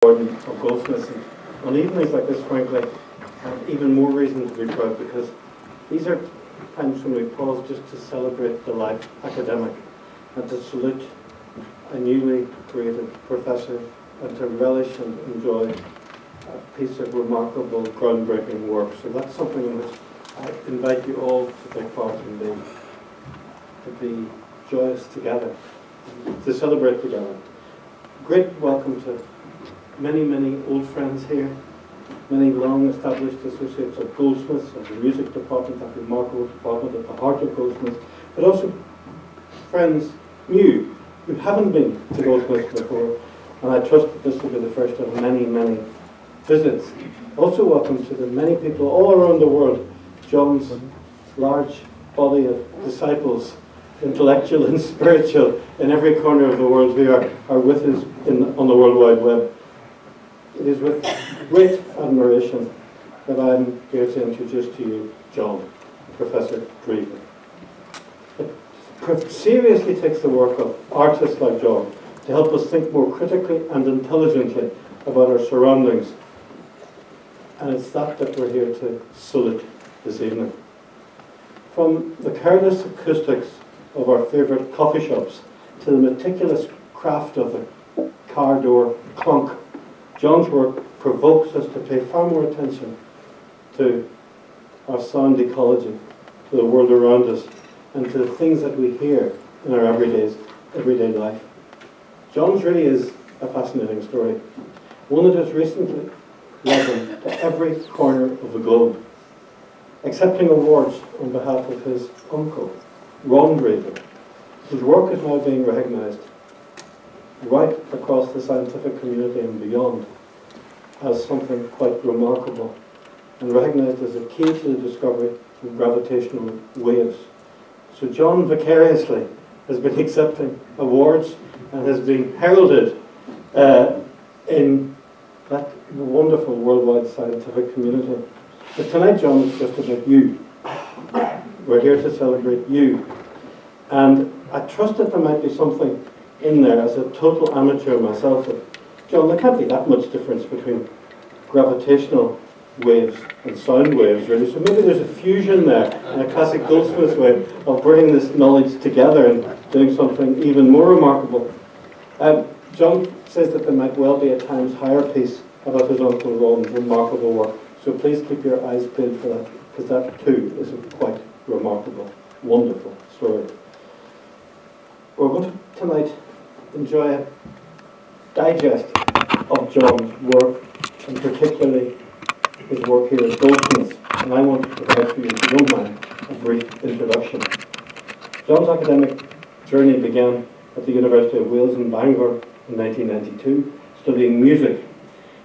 Warden of Goldsmiths. And on evenings like this, frankly, I have even more reason to be proud, because these are times when we pause just to celebrate the life academic and to salute a newly created professor and to relish and enjoy a piece of remarkable, groundbreaking work. So that's something in which I invite you all to take part in, to be joyous together, to celebrate together. Great welcome to many, many old friends here, many long-established associates of Goldsmiths, of the music department, that remarkable department at the heart of Goldsmiths, but also friends new who haven't been to Goldsmiths before, and I trust that this will be the first of many, many visits. Also welcome to the many people all around the world, John's large body of disciples, intellectual and spiritual, in every corner of the world who are with us on the World Wide Web. It is with great admiration that I'm here to introduce to you John, Professor Drever. It seriously takes the work of artists like John to help us think more critically and intelligently about our surroundings. And it's that we're here to salute this evening. From the careless acoustics of our favourite coffee shops to the meticulous craft of the car door clunk, John's work provokes us to pay far more attention to our sound ecology, to the world around us, and to the things that we hear in our everyday life. John's really is a fascinating story, one that has recently led him to every corner of the globe, accepting awards on behalf of his uncle, Ron Drever, whose work is now being recognised right across the scientific community and beyond as something quite remarkable, and recognised as a key to the discovery of gravitational waves. So John vicariously has been accepting awards and has been heralded in that wonderful worldwide scientific community. But tonight, John, is just about you. We're here to celebrate you. And I trust that there might be something in there, as a total amateur myself, that, John, there can't be that much difference between gravitational waves and sound waves, really. So maybe there's a fusion there, in a classic Goldsmiths way, of bringing this knowledge together and doing something even more remarkable. John says that there might well be at times higher piece about his uncle Ron's remarkable work. So please keep your eyes peeled for that, because that too is a quite remarkable, wonderful story. We're going to tonight enjoy a digest of John's work, and particularly his work here at Goldsmiths. And I want to provide for you, if you don't mind, a brief introduction. John's academic journey began at the University of Wales in Bangor in 1992, studying music.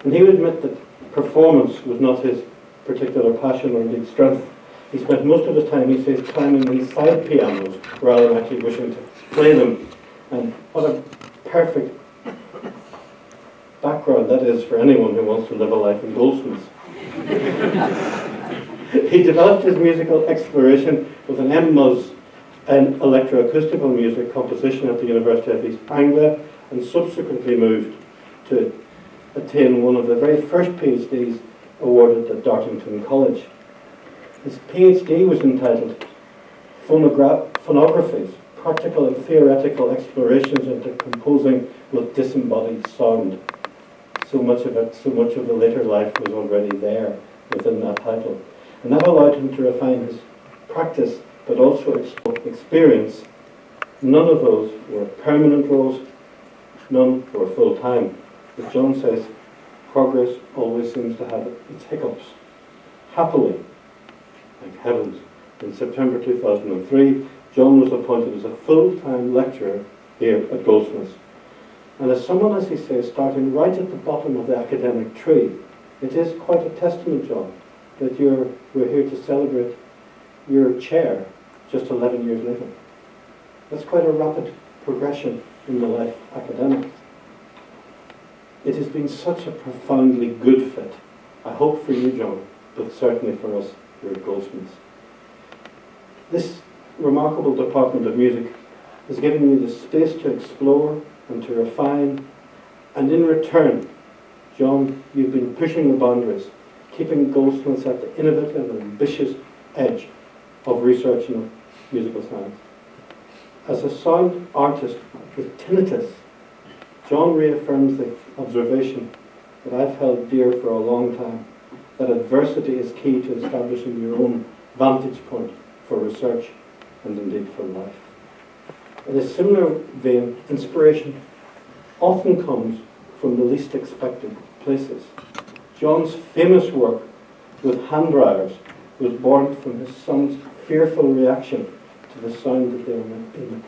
And he would admit that performance was not his particular passion or indeed strength. He spent most of his time, he says, climbing inside pianos rather than actually wishing to play them. And what a perfect background that is for anyone who wants to live a life in Goldsmiths. He developed his musical exploration with an M.Mus in electroacoustical music composition at the University of East Anglia, and subsequently moved to attain one of the very first PhDs awarded at Dartmoor College. His PhD was entitled Phonographies, Practical and Theoretical Explorations into Composing with Disembodied Sound. So much of the later life was already there within that title. And that allowed him to refine his practice, but also experience. None of those were permanent roles, none were full-time. As John says, progress always seems to have its hiccups. Happily, thank heavens, in September 2003, John was appointed as a full-time lecturer here at Goldsmiths. And as someone, as he says, starting right at the bottom of the academic tree, it is quite a testament, John, that we're here to celebrate your chair just 11 years later. That's quite a rapid progression in the life academic. It has been such a profoundly good fit, I hope for you, John, but certainly for us here at Goldsmiths. This remarkable department of music has given you the space to explore and to refine, and in return, John, you've been pushing the boundaries, keeping Goldsmiths at the innovative and ambitious edge of research in musical science. As a sound artist with tinnitus, John reaffirms the observation that I've held dear for a long time, that adversity is key to establishing your own vantage point for research and indeed for life. In a similar vein, inspiration often comes from the least expected places. John's famous work with hand dryers was born from his son's fearful reaction to the sound that they were making.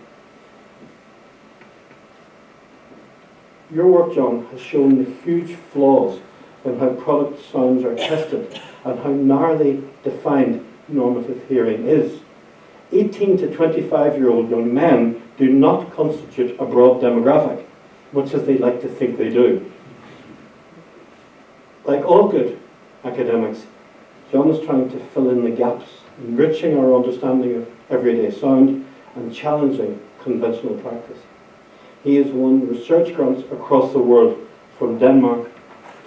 Your work, John, has shown the huge flaws in how product sounds are tested and how narrowly defined normative hearing is. 18 to 25-year-old young men do not constitute a broad demographic, much as they like to think they do. Like all good academics, John is trying to fill in the gaps, enriching our understanding of everyday sound and challenging conventional practice. He has won research grants across the world, from Denmark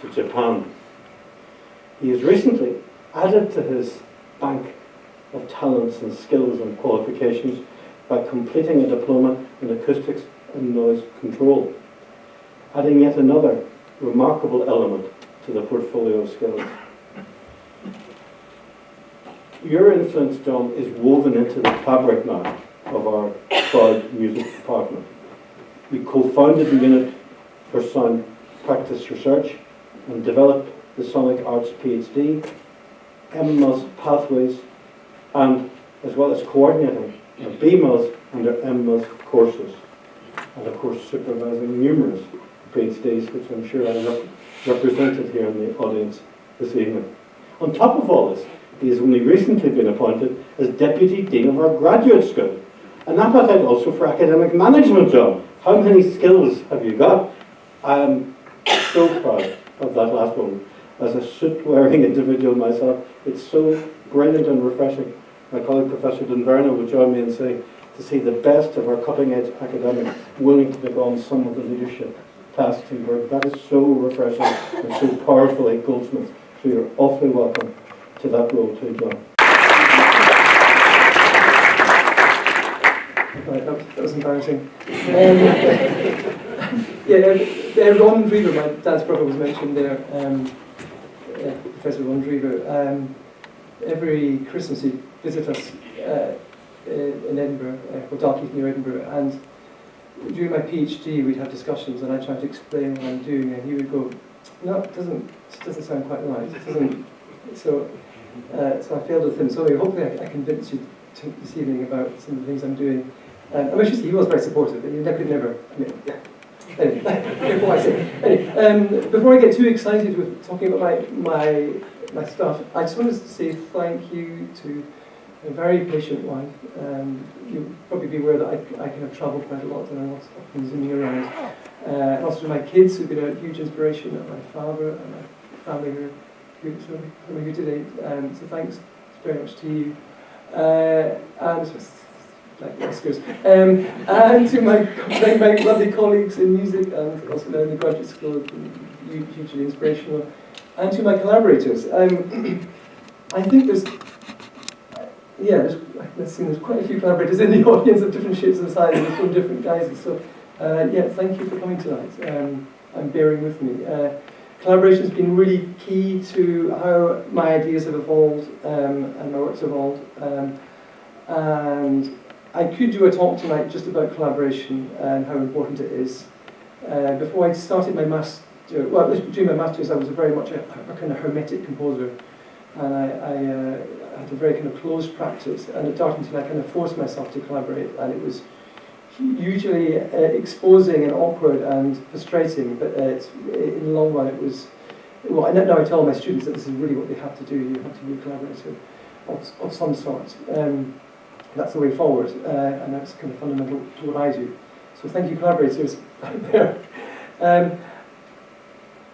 to Japan. He has recently added to his bank of talents and skills and qualifications by completing a diploma in acoustics and noise control, adding yet another remarkable element to the portfolio of skills. Your influence, John, is woven into the fabric now of our proud music department. You co-founded the Unit for Sound Practice Research and developed the Sonic Arts PhD, MMUS Pathways, and as well as coordinating the BMUS and their MMUS courses, and of course supervising numerous PhDs, which I'm sure I represented here in the audience this evening. On top of all this, he has only recently been appointed as Deputy Dean of our graduate school. An appetite also for academic management, John. How many skills have you got? I am so proud of that last one. As a suit-wearing individual myself, it's so brilliant and refreshing. My colleague Professor Dunverna will join me in saying to see the best of our cutting-edge academics willing to take on some of the leadership tasks in work. That is so refreshing and so powerful at Goldsmiths. So you're awfully welcome to that role too, John. Right, that was embarrassing. Ron Drever, my dad's brother, was mentioned there. Professor Ron Drever. Every Christmas he'd visit us in Edinburgh, Dalkeith near Edinburgh, and during my PhD we'd have discussions, and I'd try to explain what I'm doing, and he would go, "No, it doesn't sound quite right. It doesn't." So I failed with him. So hopefully I convinced you this evening about some of the things I'm doing. I must say he was very supportive, but he never. I mean, yeah. Anyway, before I get too excited with talking about my stuff, I just wanted to say thank you to a very patient wife. You'll probably be aware that I kind of travel quite a lot, and I'm often zooming around. And also to my kids, who've been a huge inspiration, and my father and my family who are here today. So thanks very much to you. And like Oscars. And to my lovely colleagues in music and also now in the graduate school, hugely inspirational. And to my collaborators. I think there's quite a few collaborators in the audience of different shapes and sizes and from different guises. So thank you for coming tonight and bearing with me. Collaboration has been really key to how my ideas have evolved and my work's evolved. And I could do a talk tonight just about collaboration and how important it is. Before I started my during my masters, I was very much a kind of hermetic composer, and I had a very kind of closed practice. And at Dartmoor, I kind of forced myself to collaborate, and it was usually exposing and awkward and frustrating. But in the long run, it was. Well, and now I tell my students that this is really what they have to do. You have to be a collaborator of some sort. That's the way forward, and that's kind of fundamental to what I do. So thank you, collaborators out there.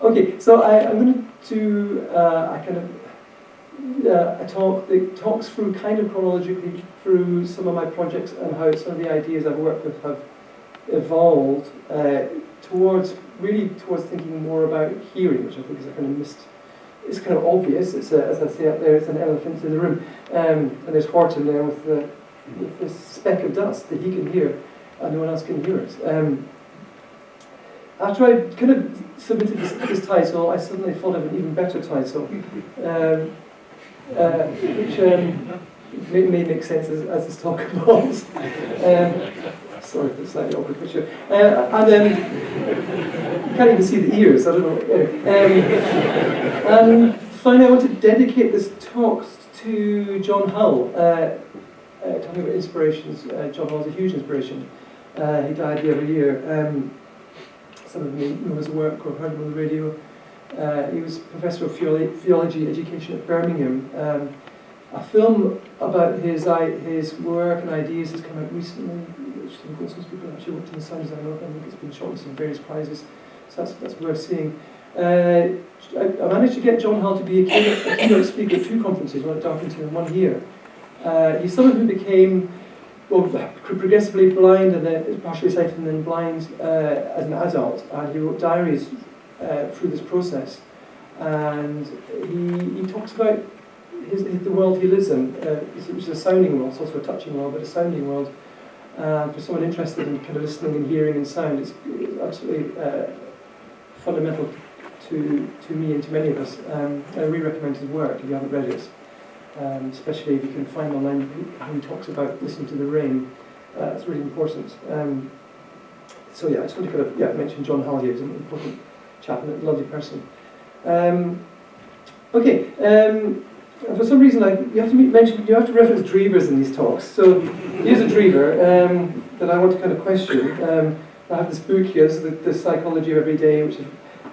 Okay, so I'm going to do a talk that talks through kind of chronologically through some of my projects and how some of the ideas I've worked with have evolved towards thinking more about hearing, which I think is a kind of it's kind of obvious. It's as I say up there, it's an elephant in the room, and there's Horton there with this speck of dust that he can hear, and no one else can hear it. After I kind of submitted this title, I suddenly thought of an even better title, which may make sense as this talk evolves. Sorry for the slightly awkward picture. You can't even see the ears, I don't know. And finally, I want to dedicate this talk to John Hull, talking about inspirations. John Hull is a huge inspiration. He died the other year. Some of you know his work or heard him on the radio. He was Professor of Theology Education at Birmingham. A film about his work and ideas has come out recently, which some Goldsmiths people actually worked in the sound design of. I think it's been shortlisted in various prizes, so that's worth seeing. I managed to get John Hull to be a keynote speaker at 2 conferences, one at Dartmoor and one here. He's someone who became progressively blind and then partially sighted and then blind as an adult, and he wrote diaries through this process. And he talks about the world he lives in, which is a sounding world. It's also a touching world, but a sounding world. For someone interested in kind of listening and hearing and sound, it's absolutely fundamental to me and to many of us. I really recommend his work if you haven't read it. Especially if you can find online how he talks about listening to the rain. It's really important. So yeah, I just want to kind of mention John Hull here. He's an important chap and a lovely person. For some reason, you have to reference Drevers in these talks. So here's a Drever that I want to kind of question. I have this book here, this is the Psychology of Every Day, which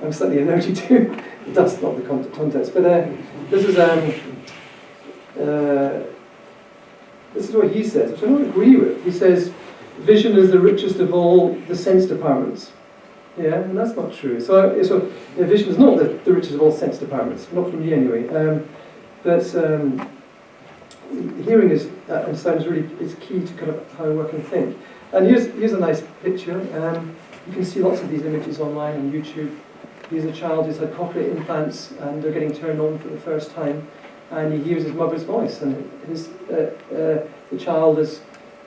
I'm slightly allergic to. That's not the context, but this is what he says, which I don't agree with. He says, vision is the richest of all the sense departments. Yeah, and that's not true. So vision is not the richest of all sense departments, not for me anyway. But hearing and sound is key to kind of how I work and think. And here's a nice picture. You can see lots of these images online on YouTube. Here's a child who's had cochlear implants and they're getting turned on for the first time. And he hears his mother's voice, and the child is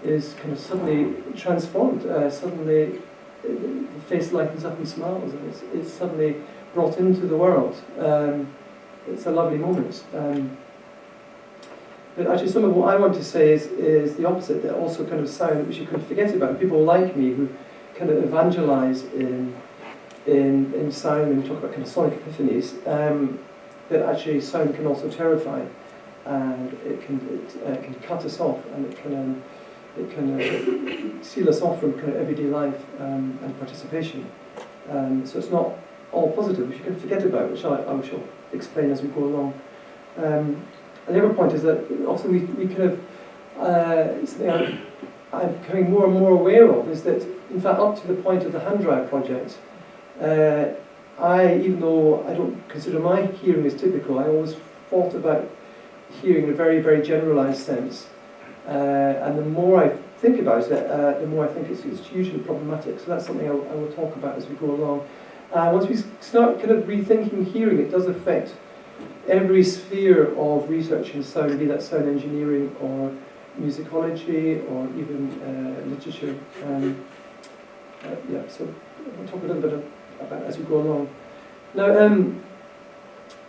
kind of suddenly transformed. Suddenly, the face lightens up and smiles, and it's suddenly brought into the world. It's a lovely moment. But actually, some of what I want to say is the opposite. That also kind of sound which you can forget about. People like me who kind of evangelize in sound and talk about kind of sonic epiphanies. That actually sound can also terrify, and it can cut us off, and it can seal us off from kind of everyday life and participation. So it's not all positive, which you can forget about, which I shall explain as we go along. And the other point is that often we kind of something I'm becoming more and more aware of is that, in fact, up to the point of the hand drive project. Even though I don't consider my hearing as typical, I always thought about hearing in a very, very generalised sense. And the more I think about it, the more I think it's hugely problematic. So that's something I will talk about as we go along. Once we start kind of rethinking hearing, it does affect every sphere of research in sound, be that sound engineering or musicology or even literature. So I'll talk a little bit about as we go along. Now,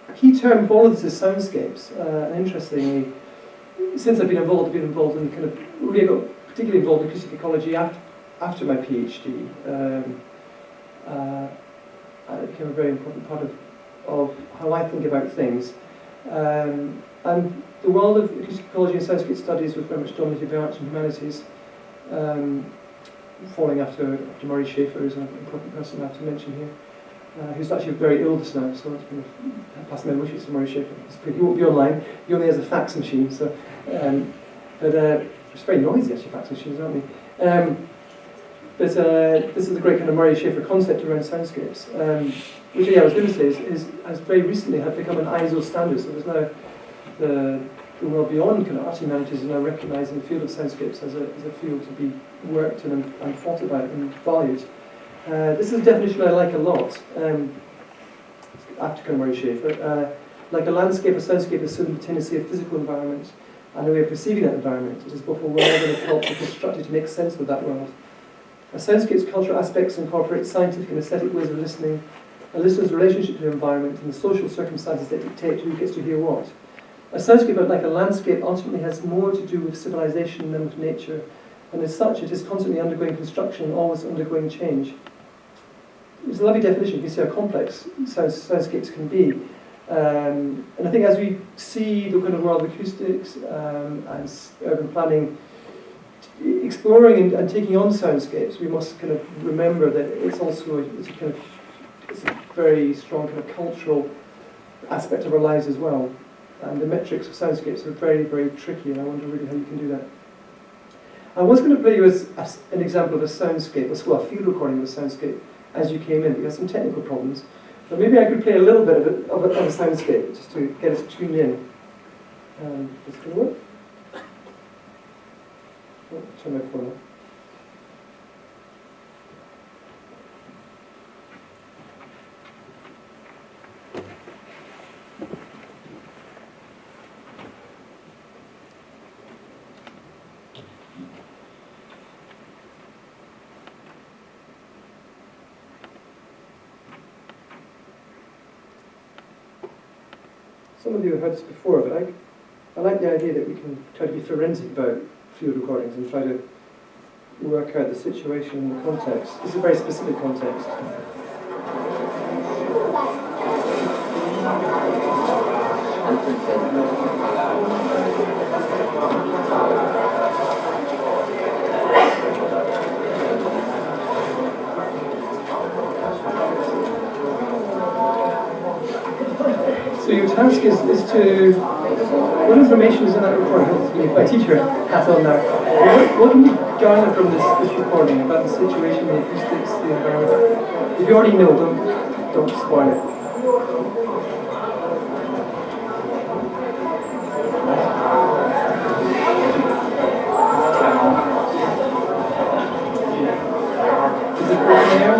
a key term for all of this is soundscapes. And interestingly, since I've been involved in kind of really got particularly involved in acoustic ecology after my PhD. It became a very important part of how I think about things. And the world of acoustic ecology and soundscape studies was very much dominated by arts and humanities. Falling after Murray Schafer, who's an important person I have to mention here, who's actually very ill just now, so it's been past my wishes to Murray Schafer. He won't be online, he only has a fax machine, so, but it's very noisy actually, fax machines, aren't they? But this is the great kind of Murray Schafer concept around soundscapes, which I was going to say has very recently become an ISO standard, so there's now the world beyond kind of art humanities are now recognising the field of soundscapes as a field to be worked in and thought about and valued. This is a definition I like a lot. After kind of Murray Schafer. Like a landscape, a soundscape is simultaneously a physical environment and a way of perceiving that environment. It is both a world and a culture constructed to make sense of that world. A soundscape's cultural aspects incorporate scientific and aesthetic ways of listening, a listener's relationship to the environment, and the social circumstances that dictate who gets to hear what. A soundscape, like a landscape, ultimately has more to do with civilization than with nature, and as such it is constantly undergoing construction and always undergoing change. It's a lovely definition. You can see how complex soundscapes can be. And I think as we see the kind of world of acoustics and urban planning exploring and taking on soundscapes, we must kind of remember that it's also it's a very strong kind of cultural aspect of our lives as well. And the metrics of soundscapes are very, very tricky, and I wonder really how you can do that. I was going to play you as an example of a soundscape, a field recording of a soundscape as you came in. We had some technical problems. But maybe I could play a little bit of a soundscape just to get us tuned in. Is it going to work? Oh, turn my phone off. Some of you have heard this before, but I like the idea that we can try to be forensic about field recordings and try to work out the situation and the context. This is a very specific context. So your task is to, what information is in that recording? My teacher hat on now. What can you garner from this recording about the situation, the acoustics, the environment? If you already know, don't spoil it. Is it open air?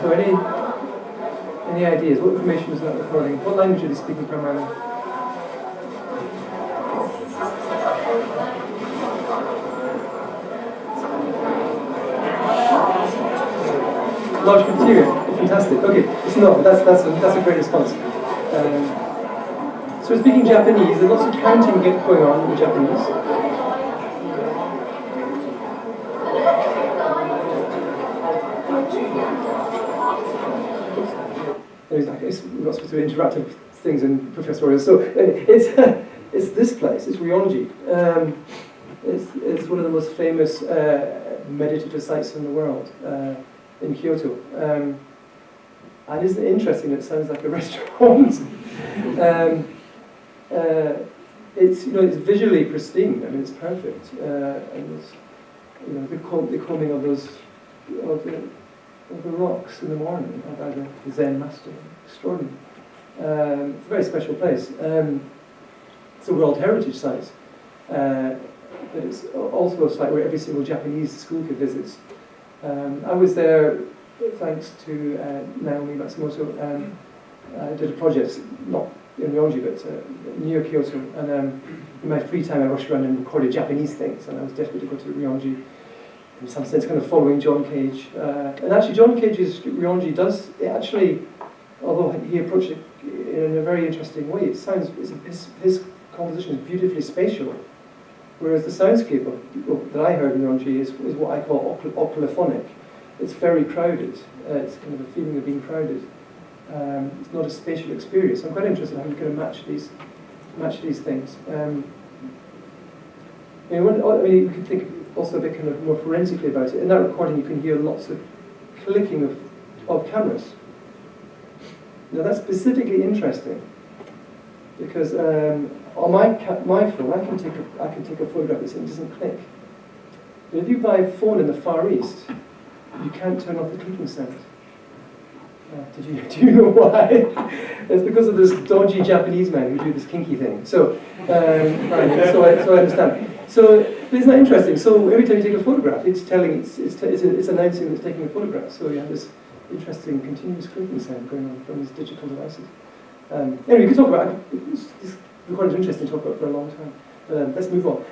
So any ideas? What information is in that recording? What language are they speaking primarily? Large criteria. Fantastic. Okay, it's not. That's a great response. So we're speaking Japanese. There's lots of counting going on in Japanese. We're not supposed to do interactive things in Professor Royal. So it's this place. It's Rionji. It's one of the most famous meditative sites in the world in Kyoto. And isn't it interesting that it sounds like a restaurant? It's it's visually pristine. I mean, it's perfect. And it's the combing of the rocks in the morning by the Zen master. Extraordinary. It's a very special place. It's a World Heritage Site. But it's also a site where every single Japanese school kid visits. I was there thanks to Naomi Matsumoto. I did a project, not in Rionji, but near Kyoto. And in my free time, I rushed around and recorded Japanese things. And I was desperate to go to Rionji. In some sense, kind of following John Cage. And actually, John Cage's Rionji does, although he approached it in a very interesting way, his composition is beautifully spatial. Whereas the soundscape that I heard in Rionji is what I call oculophonic. It's very crowded. It's kind of a feeling of being crowded. It's not a spatial experience. So I'm quite interested in how you kind of match these things. You could think also a bit kind of more forensically about it. In that recording, you can hear lots of clicking of cameras. Now that's specifically interesting because on my phone I can take a photograph and it doesn't click. But if you buy a phone in the Far East, you can't turn off the clicking sound. Do you know why? It's because of this dodgy Japanese man who do this kinky thing. So, right, so I understand. So, but isn't that interesting? So every time you take a photograph, it's announcing that it's taking a photograph. So you have this interesting continuous clicking sound going on from these digital devices. Anyway, we could talk about this recording is interesting to talk about for a long time. Let's move on.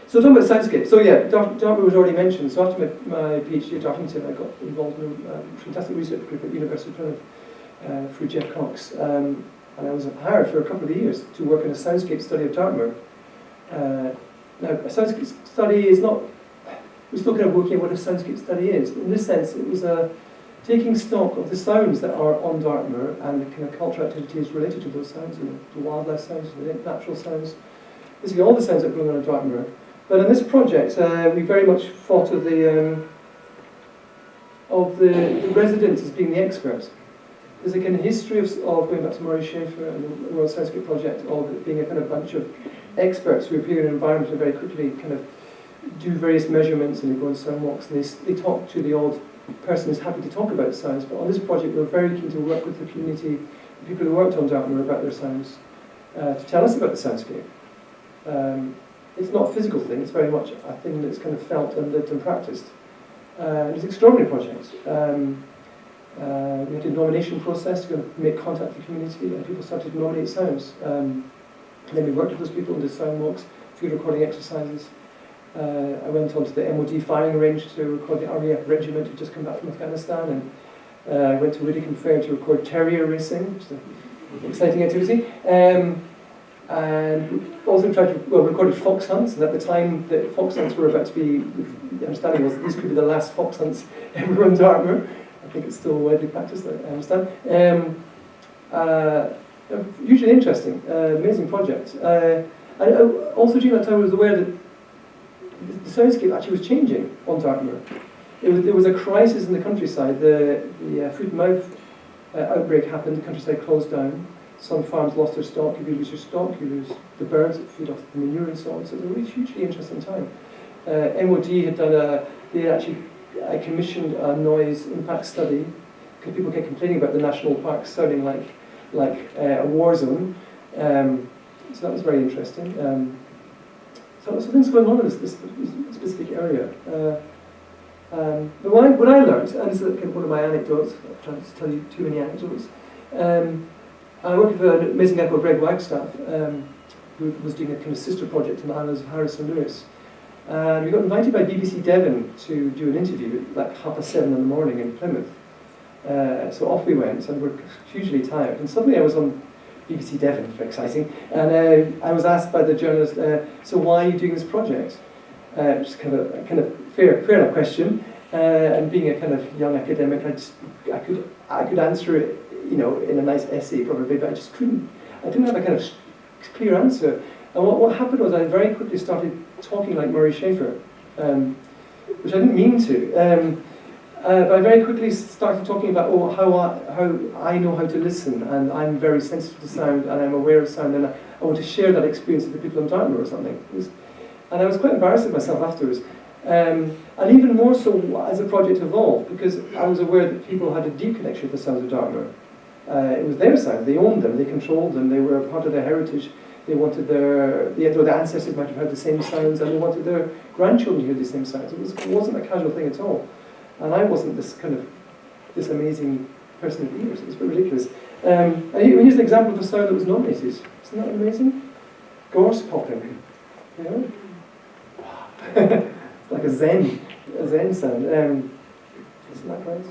So talking about Soundscapes. So yeah, Dartmoor was already mentioned. So after my PhD at Dartington, I got involved in a fantastic research group at the University of Plymouth through Jeff Cox. And I was hired for a couple of years to work in a soundscape study of Dartmoor. Now, a soundscape study is not, we're still kind of working out what a soundscape study is. In this sense, it was taking stock of the sounds that are on Dartmoor and the kind of cultural activities related to those sounds, the wildlife sounds, the natural sounds, basically all the sounds that are going on in Dartmoor. But in this project, we very much thought of the residents as being the experts. There's a kind of history of going back to Murray Schafer and the World Soundscape Project, of it being a kind of bunch of experts who appear in an environment and very quickly kind of do various measurements and they go on sound walks and they talk to the odd person who's happy to talk about sounds. But on this project, we were very keen to work with the community, the people who worked on Dartmoor about their sounds, to tell us about the soundscape. It's not a physical thing, it's very much a thing that's kind of felt and lived and practiced. It's an extraordinary project. We had a nomination process to make contact with the community and people started to nominate sounds. And then we worked with those people and did sound walks, field recording exercises. I went on to the MOD firing range to record the RAF regiment who'd just come back from Afghanistan, and I went to Whittingham Fair to record terrier racing, which is an exciting activity. And we also recorded fox hunts, and at the time that fox hunts were about to be, the understanding was that these could be the last fox hunts ever on Dartmoor. I think it's still widely practiced, I understand. Hugely interesting, amazing project. Also during that time I was aware that the soundscape actually was changing on Dartmoor. There was a crisis in the countryside. The foot and mouth outbreak happened, the countryside closed down. Some farms lost their stock. If you lose your stock, you lose the birds that feed off the manure and so on. So it was a really hugely interesting time. MOD had done I commissioned a noise impact study because people kept complaining about the national parks sounding like a war zone. So that was very interesting. So things going on in this specific area. But what I learned, and this is kind of one of my anecdotes, I'm trying to tell you too many anecdotes. I worked with an amazing guy called Greg Wagstaff, who was doing a kind of sister project in the islands of Harris and Lewis. And we got invited by BBC Devon to do an interview at like 7:30 in the morning in Plymouth. So off we went, and we're hugely tired. And suddenly I was on BBC Devon, very exciting. And I was asked by the journalist, so why are you doing this project? Which is kind of fair enough question. And being a kind of young academic, I could answer it, in a nice essay probably, but I just couldn't. I didn't have a kind of clear answer. And what happened was I very quickly started talking like Murray Schafer, which I didn't mean to. But I very quickly started talking about how I know how to listen, and I'm very sensitive to sound, and I'm aware of sound, and I want to share that experience with the people in Dartmoor or something. And I was quite embarrassed of myself afterwards. And even more so as the project evolved, because I was aware that people had a deep connection with the sounds of Dartmoor. It was their sound, they owned them, they controlled them, they were part of their heritage. They wanted their ancestors might have heard the same sounds, and they wanted their grandchildren to hear the same sounds. It wasn't a casual thing at all. And I wasn't this amazing person of ears. It was very ridiculous. And here's an example of a sound that was nominated. Isn't that amazing? Gorse popping. It's like a zen sound. Isn't that right?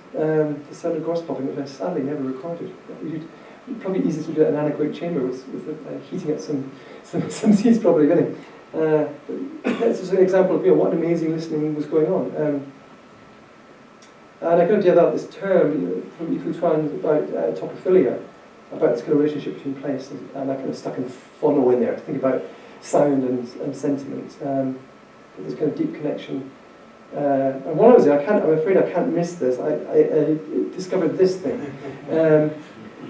The sound of gorse popping, which I sadly never recorded. It'd probably easier to do it in an anechoic chamber with heating up some seeds probably, really. That's just an example of what an amazing listening was going on. And I kind of developed this term from Ecology about topophilia, about this kind of relationship between place, and I kind of stuck in phono in there to think about sound and sentiment. This kind of deep connection. And while I was there, I'm afraid I can't miss this. I discovered this thing.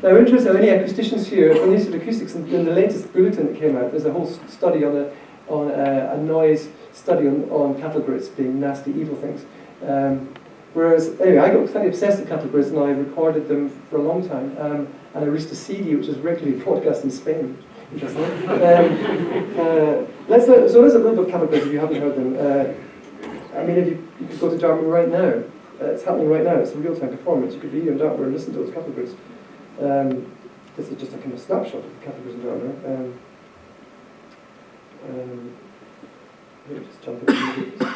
Now, interested, any acousticians here, when they said acoustics, in the latest bulletin that came out, there's a whole study on a noise study on cattle grids being nasty, evil things. Whereas, anyway, I got slightly obsessed with cattle grids and I recorded them for a long time. And I released a CD which is regularly broadcast in Spain. Interesting. Let's a little bit of cattle grids if you haven't heard them. I mean, if you could go to Dartmoor right now, it's happening right now, it's a real-time performance. You could be here in Dartmoor and listen to those cattle grids. This is just a kind of snapshot of the cattle grids in Dartmoor. Let me just jump into this.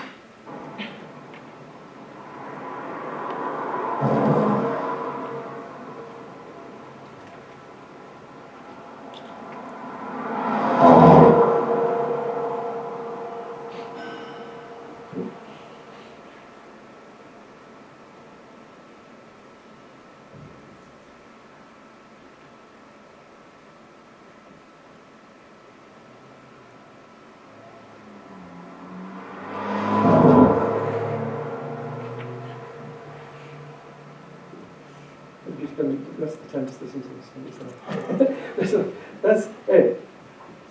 That's the time to listen to this. So that's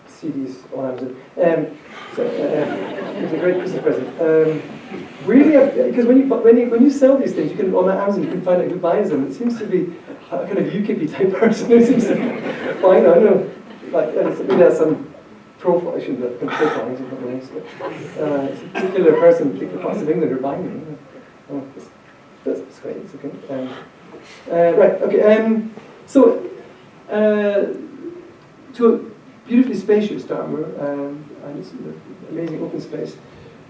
CDs on Amazon. It's a great Christmas present. Really, because when you sell these things, you can on Amazon you can find out who buys them. It seems to be a kind of UKIP type person who seems to be buying them. I don't know, like maybe that's some profile. I shouldn't have profiling. It's not nice, but it's a particular person, particular parts of England are buying them. Oh, that's great. It's okay. Right, okay, so to a beautifully spacious Dartmoor, and it's an amazing open space.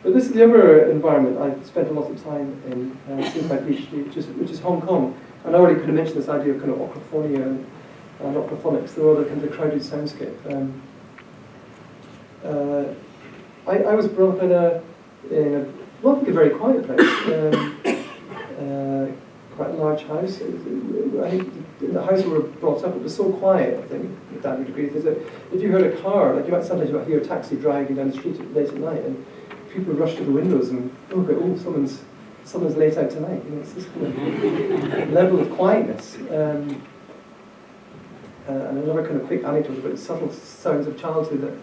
But this is the other environment I've spent a lot of time in since my PhD, which is Hong Kong. And I already kind of mentioned this idea of kind of oprophonia and optrophonics, the other kind of crowded soundscape. I was brought up in a not like a very quiet place. Quite a large house. I think in the house we were brought up, it was so quiet, I think, to that degree. If you heard a car, like sometimes you might hear a taxi driving down the street late at night, and people rush to the windows and look at, oh, someone's late out tonight. You know, it's this kind of level of quietness. And another kind of quick anecdote about the subtle sounds of childhood.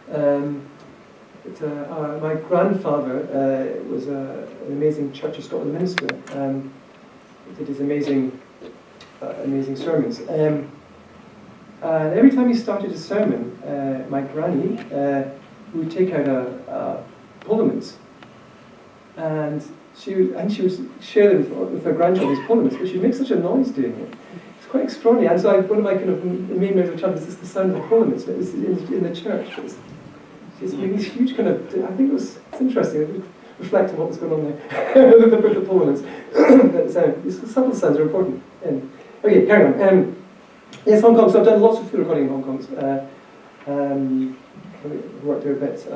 My grandfather was an amazing Church of Scotland minister. Did his amazing sermons. And every time he started a sermon, my granny would take out a Parliaments, and she would share them with her grandchildren, these Parliaments, but she'd make such a noise doing it. It's quite extraordinary. And so one of my kind of main memories of childhood is the sound of Parliaments. It's in the church. It's making this huge kind of. I think it's interesting. Reflect on what was going on there with the Parliaments. These subtle sounds are important. Okay, carry on. Yes, Hong Kong. So I've done lots of field recording in Hong Kong. Worked there a bit.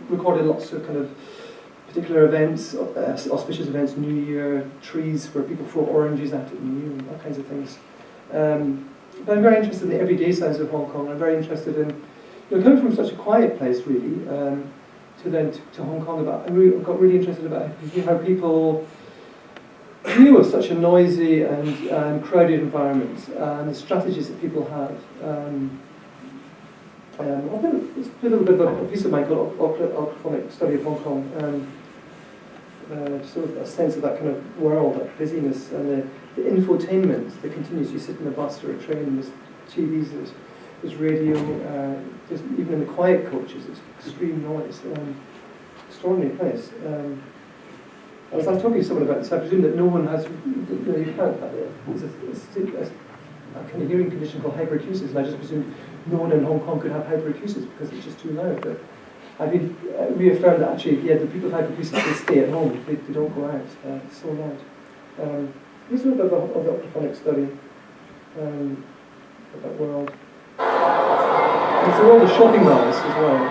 Recorded lots of kind of particular events, auspicious events, New Year, trees where people throw oranges at it, and all kinds of things. But I'm very interested in the everyday sounds of Hong Kong. I'm very interested in, coming from such a quiet place, really. To Hong Kong, I got really interested about how people deal with such a noisy and crowded environment and the strategies that people have. It's a little bit of a piece of mine called Optrophonic Study of Hong Kong. Sort of a sense of that kind of world, that busyness and the infotainment that continues. You sit in a bus or a train, there's TVs, there's radio, there's even in the quiet coaches, it's extreme noise. Extraordinary place. I was talking to someone about this. I presume that no one has. You can't. There's a kind of hearing condition called hyperacusis, and I just presumed no one in Hong Kong could have hyperacusis because it's just too loud. But I've been reaffirmed that actually, the people with hyperacusis they stay at home. They don't go out. It's so loud. This is a bit of the optrophonic study of that world. It's a world of shopping malls as well.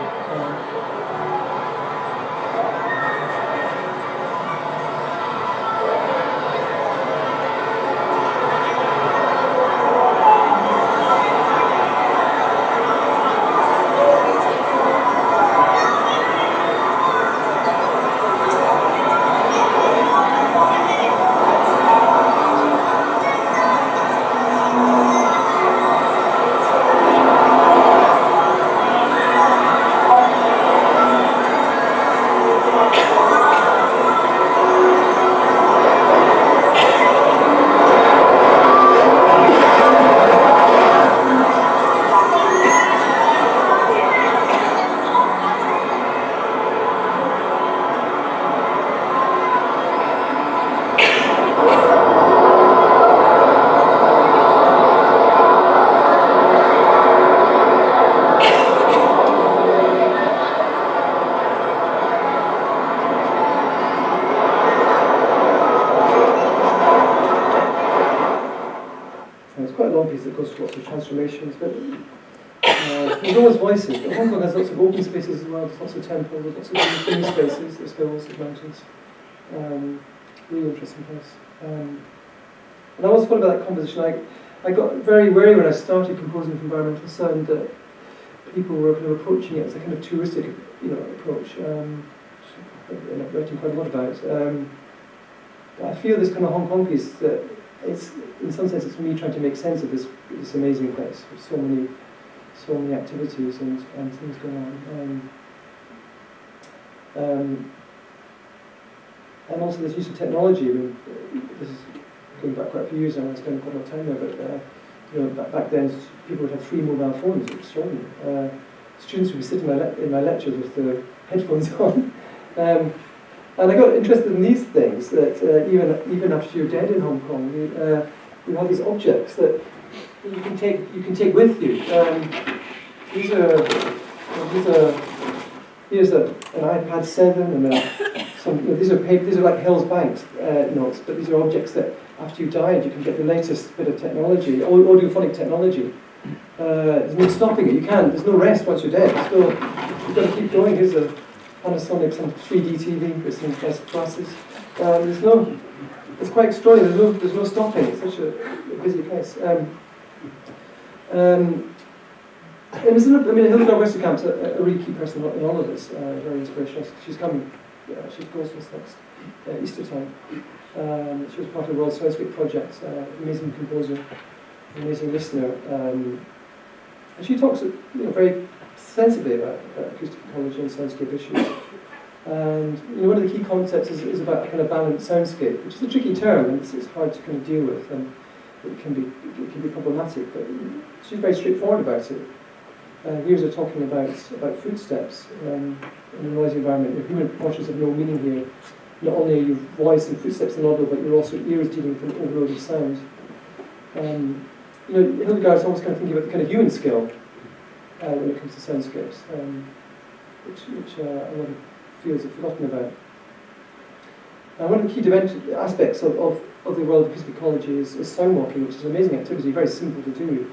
transformations, but there's always voices. But Hong Kong has lots of open spaces as well, there's lots of temples, there's lots of green spaces, there's hills, there's mountains. Really interesting place. And I always thought about that composition. I got very wary when I started composing for environmental sound that people were kind of approaching it as a kind of touristic, approach. I've written quite a lot about. But I feel this kind of Hong Kong piece that it's, in some sense, it's me trying to make sense of this amazing place with so many activities and things going on. And also this use of technology. I mean, this is going back quite a few years now. I spent quite a lot of time there, but back then people would have 3 mobile phones. It was extraordinary. Students would be sitting in my lectures with the headphones on. And I got interested in these things that even after you're dead in Hong Kong, you have these objects that you can take with you. Here's an iPad 7, and these are like Hill's Banks notes, but these are objects that after you died you can get the latest bit of technology, audiophonic technology. There's no stopping it. There's no rest once you're dead. You've got to keep going. Here's a Panasonic, some 3D TV with some best classes. It's quite extraordinary. There's no stopping. It's such a busy place. Hildegarde Westerkamp's a really key person in all of this. Very inspirational. She's coming. She's Goldsmiths next Easter time. She was part of the World Soundscape project. Amazing composer, amazing listener. And she talks, very sensibly about acoustic ecology and soundscape issues. And one of the key concepts is about a kind of balanced soundscape, which is a tricky term, and it's hard to kind of deal with, and it can be problematic. But she's very straightforward about it. Here's her talking about footsteps in a noisy environment. Your human proportions have no meaning here. Not only are your voice and footsteps inaudible, but you're also ears dealing with an overload of sound. Hildegarde's always kind of thinking about the kind of human skill when it comes to soundscapes, which a lot of fields have forgotten about. And one of the key aspects of the world of acoustic ecology is sound walking, which is an amazing activity, very simple to do.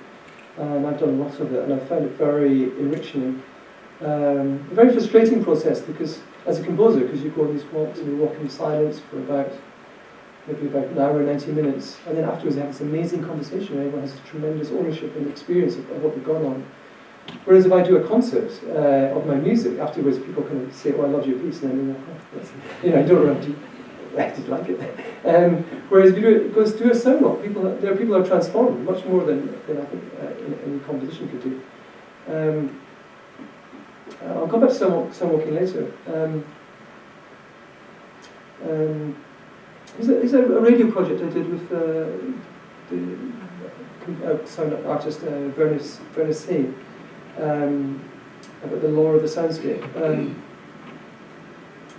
I've done lots of it, and I've found it very enriching. A very frustrating process, because as a composer, because you go on these walks and you walk in silence for maybe about an hour and 90 minutes, and then afterwards you have this amazing conversation where everyone has tremendous ownership and experience of what they've gone on. Whereas if I do a concert of my music, afterwards people kind of say, "Oh, I love your piece," and then they walk off. You don't really did like it. Whereas if you do a sound walk, there are people who are transformed much more than I think any composition could do. I'll come back to sound walking later. There's a radio project I did with the sound artist Vernice Hay about the lore of the soundscape.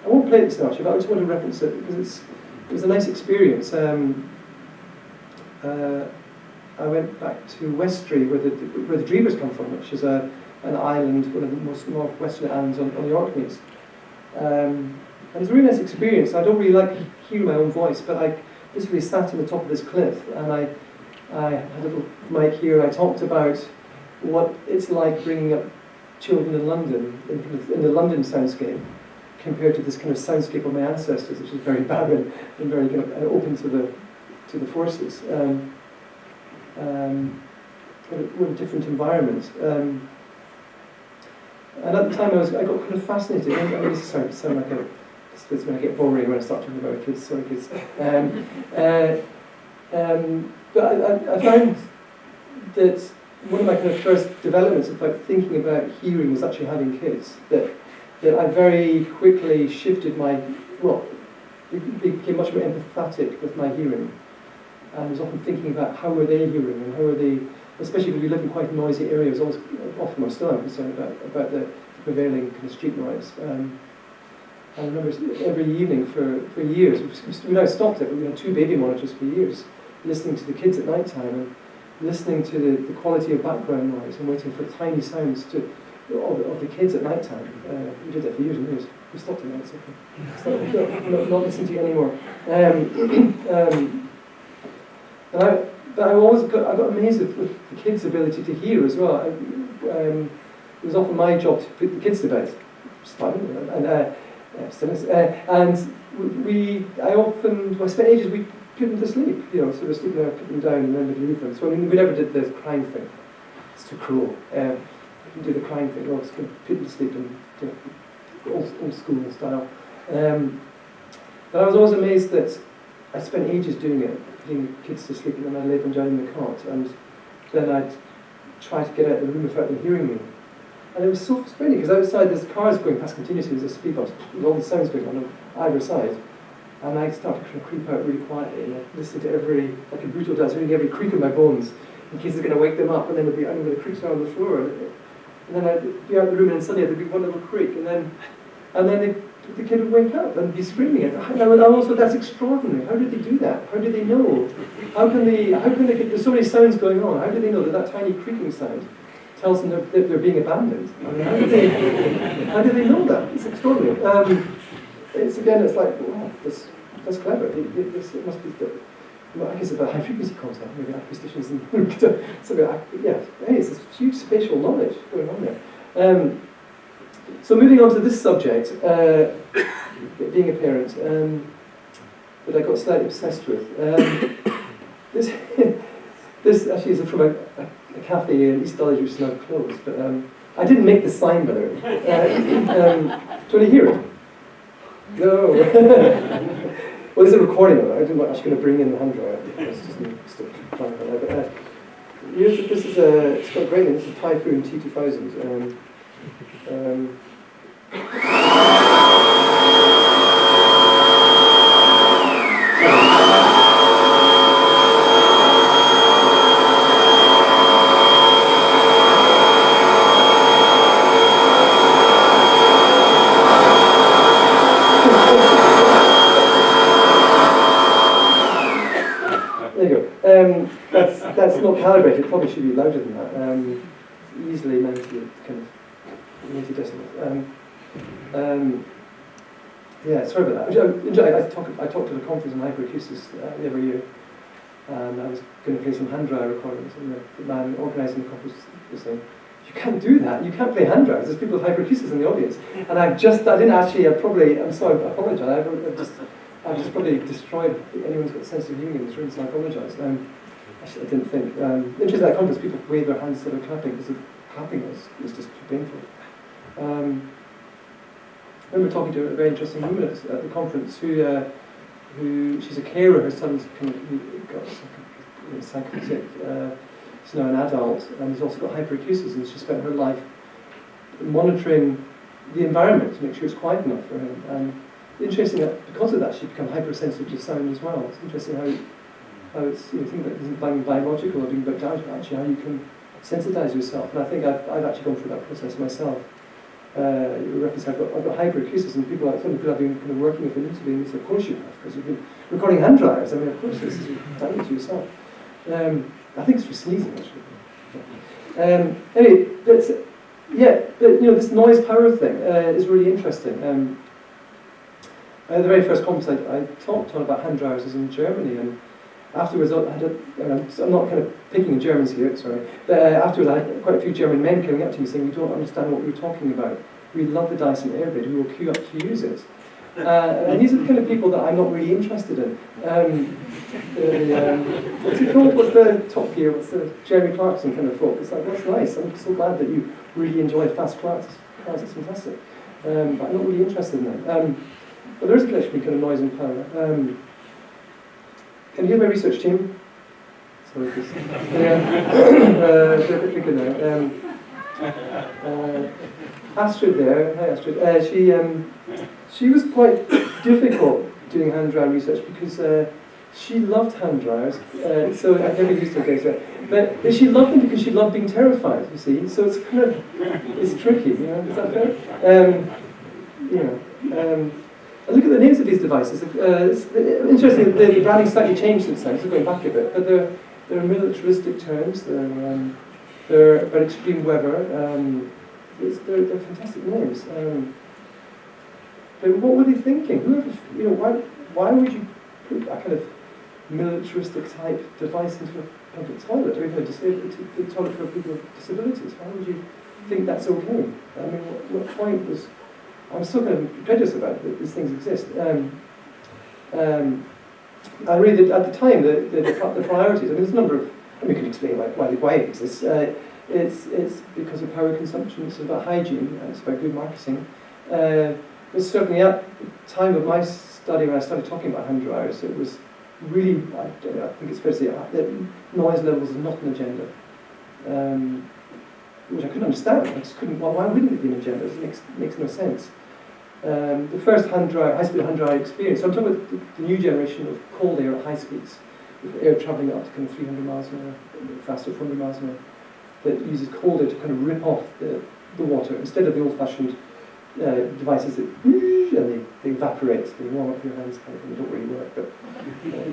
I won't play this now, actually, but I just want to reference it because it was a nice experience. I went back to Westray, where the Drevers come from, which is an island, one of the most northwestern islands on the Orkneys. And it was a really nice experience. I don't really like hearing my own voice, but I basically sat on the top of this cliff, and I had a little mic here, and I talked about what it's like bringing up children in London, in the London soundscape, compared to this kind of soundscape of my ancestors, which is very barren and very open to the forces. What a different environment. And at the time, I got kind of fascinated. I mean, this sound like it's when I get boring when I start talking about kids. Sorry, kids. But I found that one of my kind of first developments about thinking about hearing was actually having kids. That I very quickly shifted became much more empathetic with my hearing. And I was often thinking about how are they hearing and how are they, especially when we live in quite noisy areas, often still I'm concerned about the prevailing kind of street noise. I remember every evening for years, we now stopped it, but we had 2 baby monitors for years, listening to the kids at night time and listening to the quality of background noise and waiting for tiny sounds of the kids at night time. We did that for years and years. We stopped it now, it's okay. Not listening to you anymore. And but I got amazed with the kids' ability to hear as well. It was often my job to put the kids to bed. It's fun, and I spent ages, we put them to sleep, you know, so they're sleeping there, put them down, and then we'd leave them. So I mean, we never did the crying thing. It's too cruel. We do the crying thing, or just put them to sleep and, you know, old school style. But I was always amazed that I spent ages doing it, putting the kids to sleep, and then I'd lay them down in the cot, and then I'd try to get out of the room without them hearing me. And it was so frustrating, because outside there's cars going past continuously, there's a speed bump, with all the sounds going on either side. And I started to kind of creep out really quietly, and I'd listen to every, like a brutal dance, hearing every creak of my bones, in case it's going to wake them up, and then I know the creaks are on the floor. And then I'd be out of the room, and suddenly there'd be one little creak, and then the kid would wake up and be screaming. And also, that's extraordinary. How did they do that? How did they know? How can they get, there's so many sounds going on, how do they know that tiny creaking sound tells them that they're being abandoned? I mean, how do they know that? It's extraordinary. It's like, wow, that's clever. It must be, I guess it's about high frequency contact, maybe acousticians and something like, yeah. Hey, it's this huge spatial knowledge going on there. So moving on to this subject, being a parent, that I got slightly obsessed with. This actually is from a cafe in East Dulwich, which is now closed, but I didn't make the sign, by the way. Do you want to hear it? No. Well, there's a recording of it. I didn't know I was going to bring in the hand dryer. It's just still trying for that. But it's got a great name. It's a Typhoon T2000. There you go. That's not calibrated. It probably should be louder than that. Easily 90 kind of 90 decibels. Yeah, sorry about that. I talked at a conference on hyperacusis every year, and I was going to play some hand dryer recordings, and the man organising the conference was saying, "You can't do that. You can't play hand dryers. There's people with hyperacusis in the audience." And I didn't actually. I'm sorry. I apologise. I've just probably destroyed anyone's got sensitive hearing in this room, so I apologise. Actually, I didn't think. Interesting, at that conference, people wave their hands instead of clapping because the clapping was just too painful. I remember talking to a very interesting woman at the conference who she's a carer. Her son's kind of got psychotic. He's now an adult, and he's also got hyperacusis, and she spent her life monitoring the environment to make sure it's quiet enough for him. And interesting that because of that, she's become hypersensitive to sound as well. It's interesting how it's things that isn't biological or being but actually how you can sensitize yourself. And I think I've actually gone through that process myself. You reference I've got hyperacusis, and some people I've been kind of working with and interviewing. They say, of course you have, because you've been recording hand dryers. I mean, of course this is damage to yourself. I think it's for sneezing actually. Anyway, this noise power thing is really interesting. The very first conference I talked on about hand dryers was in Germany, and afterwards I had I'm not kind of picking Germans here, sorry, but afterwards I had quite a few German men coming up to me saying, "We don't understand what we were talking about. We love the Dyson Airblade, we will queue up to use it." And these are the kind of people that I'm not really interested in. What's it called? What's the Top Gear? What's the Jeremy Clarkson kind of folk? It's like, that's nice. I'm so glad that you really enjoy fast cars. It's fantastic. But I'm not really interested in them. But there is a connection between kind of noise and power. Can you hear my research team? Sorry, please. They're a bit bigger now. Astrid there, hi Astrid. She was quite difficult doing hand dryer research because she loved hand dryers. So I never used to go but she loved them because she loved being terrified. You see, so it's kind of tricky. Is that fair? Look at the names of these devices. It's interesting. The branding slightly changed since then. So going back a bit, but they're militaristic terms. They're about extreme weather. They're fantastic names. But what were they thinking? Why would you put a kind of militaristic type device into a public toilet, or even a toilet for people with disabilities? Why would you think that's okay? I mean, what point was... I'm still kind of prejudiced about it, that these things exist. I really did, at the time, the priorities, I mean, there's a number of... we can explain why it exists. It's because of power consumption, it's about hygiene, and it's about good marketing. But certainly at the time of my study, when I started talking about hand dryers, it was really, I think it's fair to say, that noise levels are not an agenda. Which I couldn't understand. I just couldn't, well, why wouldn't it be an agenda? It makes no sense. The first high-speed hand dryer experience, so I'm talking about the new generation of cold air at high speeds, with air travelling up to kind of 300 miles an hour, faster, 400 miles an hour, that uses cold air to kind of rip off the water, instead of the old-fashioned devices that and they evaporate, they warm up your hands, kind of, and they don't really work, but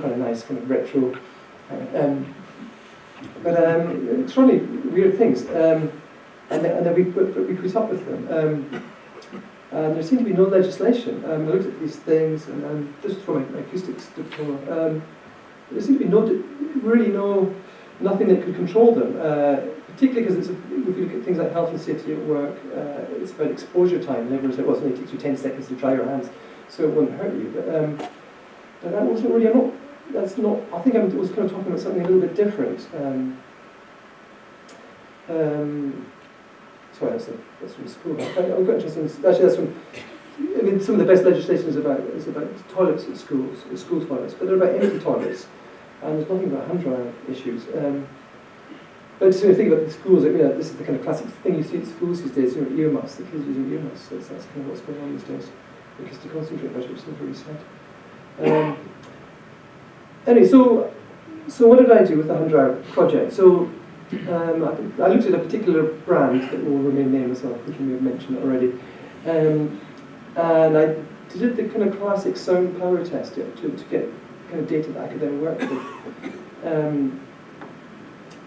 kind of nice, kind of retro. Extraordinarily weird things. And then we put up with them. And there seemed to be no legislation. I looked at these things, and just for my acoustics diploma, there seemed to be nothing that could control them. Particularly because if you look at things like health and safety at work, it's about exposure time. And everyone said, well, it only takes you 10 seconds to dry your hands, so it won't hurt you. But that wasn't really, I think I was kind of talking about something a little bit different. Sorry, that's from school. I've got interesting, actually that's from, I mean, some of the best legislation is about toilets at schools, school toilets, but they're about empty toilets, and there's nothing about hand dryer issues. But just when you think about the schools, this is the kind of classic thing you see at schools these days, earmuffs, the kids using earmuffs, so that's kind of what's going on these days, because to concentrate better, which is very sad. Anyway, so what did I do with the hand dryer project? So I looked at a particular brand that will remain nameless, I think you may have mentioned it already, and I did the kind of classic sound power test to get kind of data that I could then work with.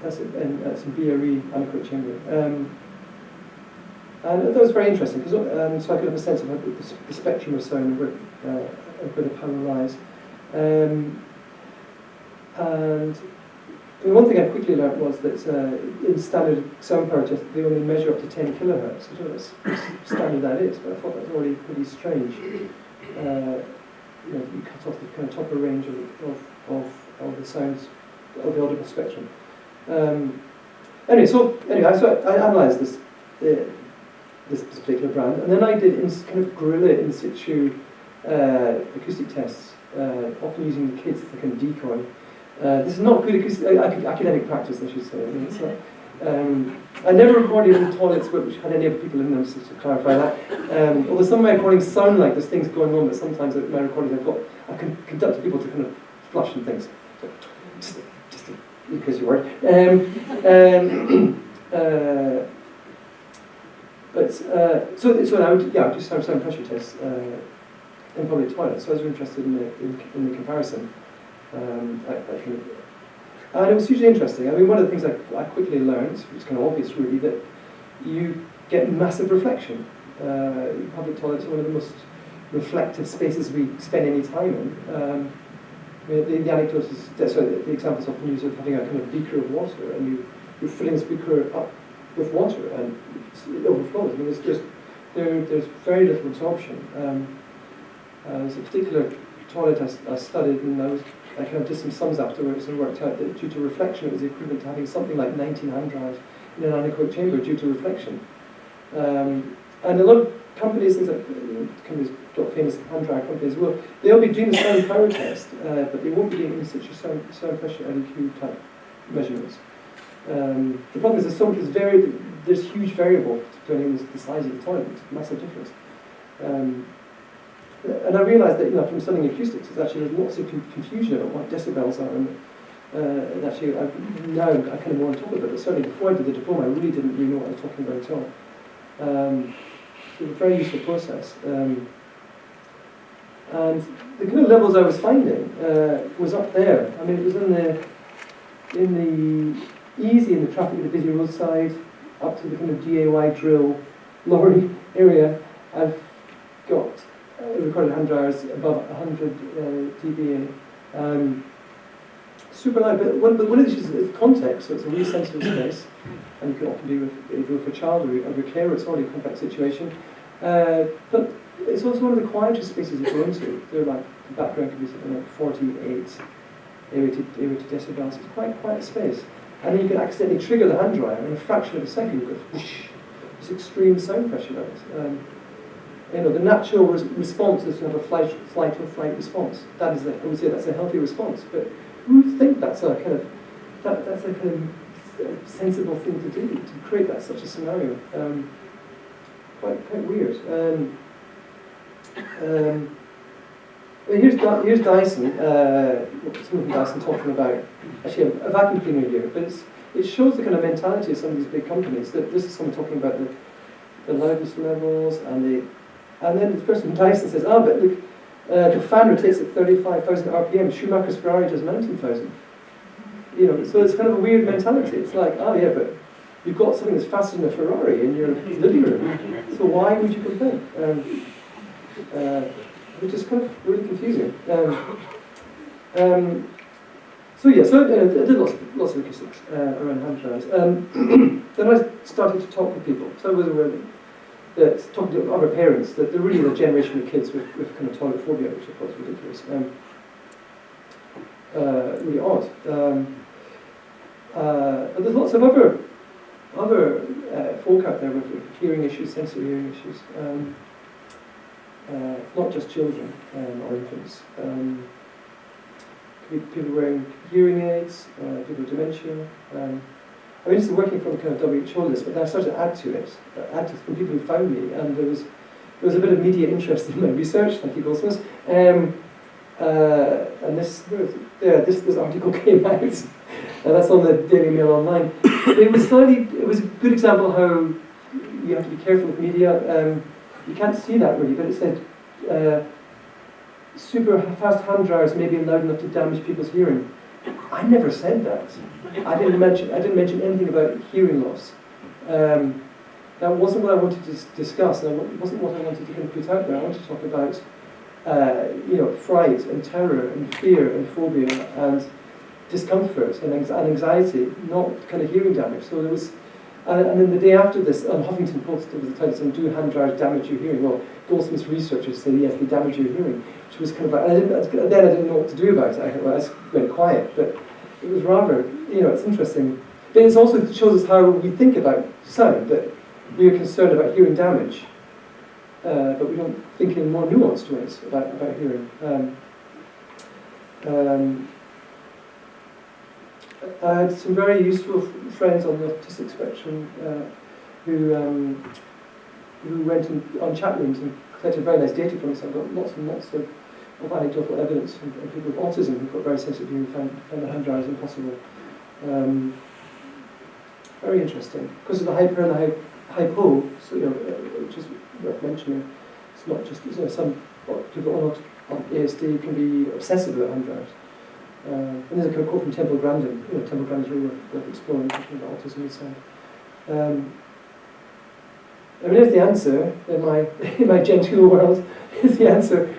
That's in BRE anechoic chamber. And that was very interesting, because so I could have a sense of the spectrum of sound and where the power lies. And one thing I quickly learned was that in standard sound power tests, they only measure up to 10 kilohertz. I don't know what standard that is, but I thought that was already pretty strange. You cut off the kind of topper range of the sounds of the audible spectrum. Anyway, so I analysed this particular brand, and then I did kind of guerrilla in situ acoustic tests, often using the kids as a kind of decoy. This is not good academic practice, I should say. I mean, it's not, I never recorded in toilets which had any other people in them, just to clarify that. Although some of my recordings sound like there's things going on, but sometimes my recordings I've conducted people to kind of flush and things. So, just because you were. So I would do sound pressure tests in public toilets. So I was interested in the comparison. And it was hugely interesting. I mean, one of the things I quickly learned, which is kind of obvious really, that you get massive reflection. Public toilets are one of the most reflective spaces we spend any time in. The anecdote is, the example is often used of having a kind of beaker of water, and you're filling this beaker up with water, and it overflows. I mean, there's very little absorption. There's a particular toilet I studied, and I kind of did some sums afterwards and worked out that due to reflection, it was the equivalent to having something like 19 hand dryers in an anechoic chamber due to reflection. And a lot of companies, things like companies, famous hand dryer companies, they'll be doing the sound power test, but they won't be doing in situ sound pressure LEQ type measurements. The problem is there's huge variable depending on the size of the toilet. It's a massive difference. And I realised that from studying acoustics, there's lots of confusion about what decibels are, and actually now I kind of more on top of it. But certainly before I did the diploma, I really didn't know what I was talking about at all. So it was a very useful process. And the kind of levels I was finding was up there. I mean, it was in the easy in the traffic at the busy roadside, up to the kind of DIY drill lorry area. I've got recorded hand dryers above 100 dBA. super loud. But one of the issues is context, so it's a really sensitive space, and you can often be with, if you're with a child or your carer, it's already a complex situation. But it's also one of the quieter spaces you go into. They're like, the background could be something like 48 aerated decibels. It's quite a quiet space. And then you can accidentally trigger the hand dryer in a fraction of a second. You've got whoosh, this extreme sound pressure levels. The natural response is to have a flight or flight response. That is, I would say, that's a healthy response. But who would think that's a kind of sensible thing to do, to create such a scenario? Quite weird. Here's Dyson. Someone from Dyson talking about actually a vacuum cleaner here, but it shows the kind of mentality of some of these big companies. That this is someone talking about the loudness levels and then this person from Dyson says, but look, the fan rotates at 35,000 RPM. Schumacher's Ferrari does 19,000. So it's kind of a weird mentality. It's like, yeah, but you've got something that's faster than a Ferrari in your living room. So why would you complain? Which is kind of really confusing. So I did lots of acoustics around hand dryers. Then I started to talk with people. So I was aware that talking to other parents, that they're really the generation of kids with kind of toilet phobia, which I thought was ridiculous. Really odd. But there's lots of other folk out there with hearing issues, sensory hearing issues. Not just children or infants. People wearing hearing aids, people with dementia. I used to working from kind of WHO list, but then I started to add to it from people who found me, and there was a bit of media interest in my research. Thank you, Goldsmiths. And this article came out, and that's on the Daily Mail Online. It was a good example of how you have to be careful with media. You can't see that really, but it said super fast hand dryers may be loud enough to damage people's hearing. I never said that. I didn't mention anything about hearing loss. That wasn't what I wanted to discuss, and it wasn't what I wanted to kind of put out there. I wanted to talk about fright and terror and fear and phobia and discomfort and anxiety, not kind of hearing damage. So there was, and then the day after this, on Huffington Post, there was a title saying, "Do hand dryers damage your hearing?" Well, Goldsmiths researchers say yes, they damage your hearing, which was kind of like, I didn't know what to do about it. I just went quiet, but it was rather, it's interesting. But it also shows us how we think about sound, that we are concerned about hearing damage, but we don't think in more nuanced ways about hearing. I had some very useful friends on the autistic spectrum who went on chat rooms and collected very nice data from us. I've got lots and lots of anecdotal evidence from people with autism who've got very sensitive hearing, found the hand dryers impossible. Very interesting. Because of the hyper and the hypo, so, which is worth mentioning. It's not just, some people on ASD can be obsessive about hand dryers. And there's a quote from Temple Grandin. Temple Grandin's really worth exploring, talking about autism and sound. Here's the answer in my genteel world. Here's the answer.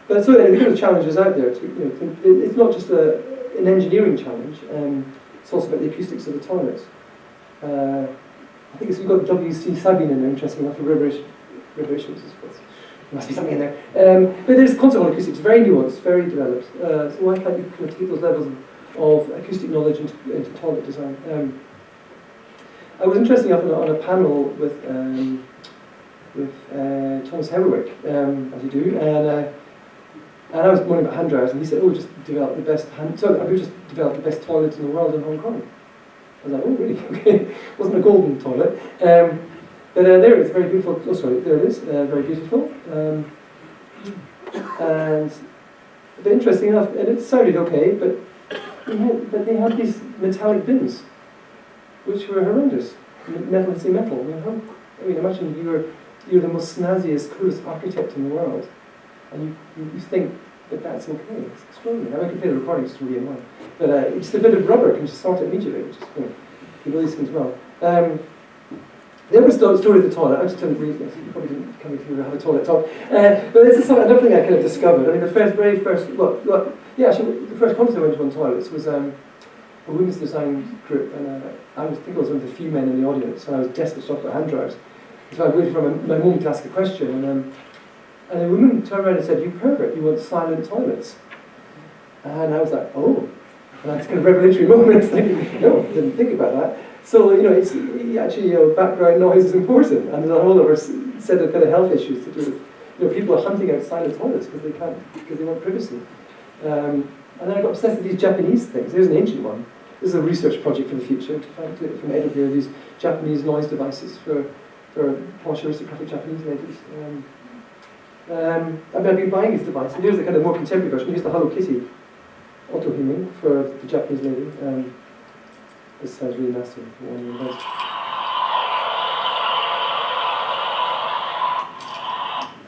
But so anyway, there are challenges out there. It's not just an engineering challenge. It's also about the acoustics of the toilets. I think we've got W.C. Sabine in there, interesting enough, for reverberations, I suppose. There must be something in there. But there's concert hall acoustics, very nuanced, very developed. So why can't you kind of take those levels of acoustic knowledge into toilet design? I was interesting enough on a panel with Thomas Herwick, as you do, and I was moaning about hand dryers, and he said, "Oh, just developed the best just developed the best toilet in the world in Hong Kong." I was like, "Oh, really? Okay." It wasn't a golden toilet. But there it is, very beautiful. Oh, sorry, there it is, very beautiful. And but interesting enough, and it sounded okay, but they had these metallic bins, which were horrendous. Metal hitting metal. Imagine you're the most snazziest, coolest architect in the world, and you think that that's okay. It's extraordinary. I can play the recording, it's really annoying. But just a bit of rubber can just sort it immediately, which is, these things well. The other story of the toilet, I was just telling you, you probably didn't come through to have a toilet talk, but this is another thing I kind of discovered. I mean, the very first, actually, the first concert I went to on toilets was a women's design group, and I think I was one of the few men in the audience, and I was desperate to talk about hand dryers. So I waited for my mum to ask a question, and the woman turned around and said, "You pervert, you want silent toilets." And I was like, "Oh." And that's kind of revelatory moment, thinking, no, didn't think about that. So, it's actually, background noise is important, and there's a whole other set of kind of health issues to do with, people are hunting out silent toilets because they want privacy. And then I got obsessed with these Japanese things. There's an ancient one. This is a research project for the future, to find from Edinburgh, these Japanese noise devices for posh aristocratic Japanese ladies. I've been buying these devices. Here's the kind of more contemporary version. Here's the Hello Kitty auto-humming for the Japanese lady. This sounds really nasty.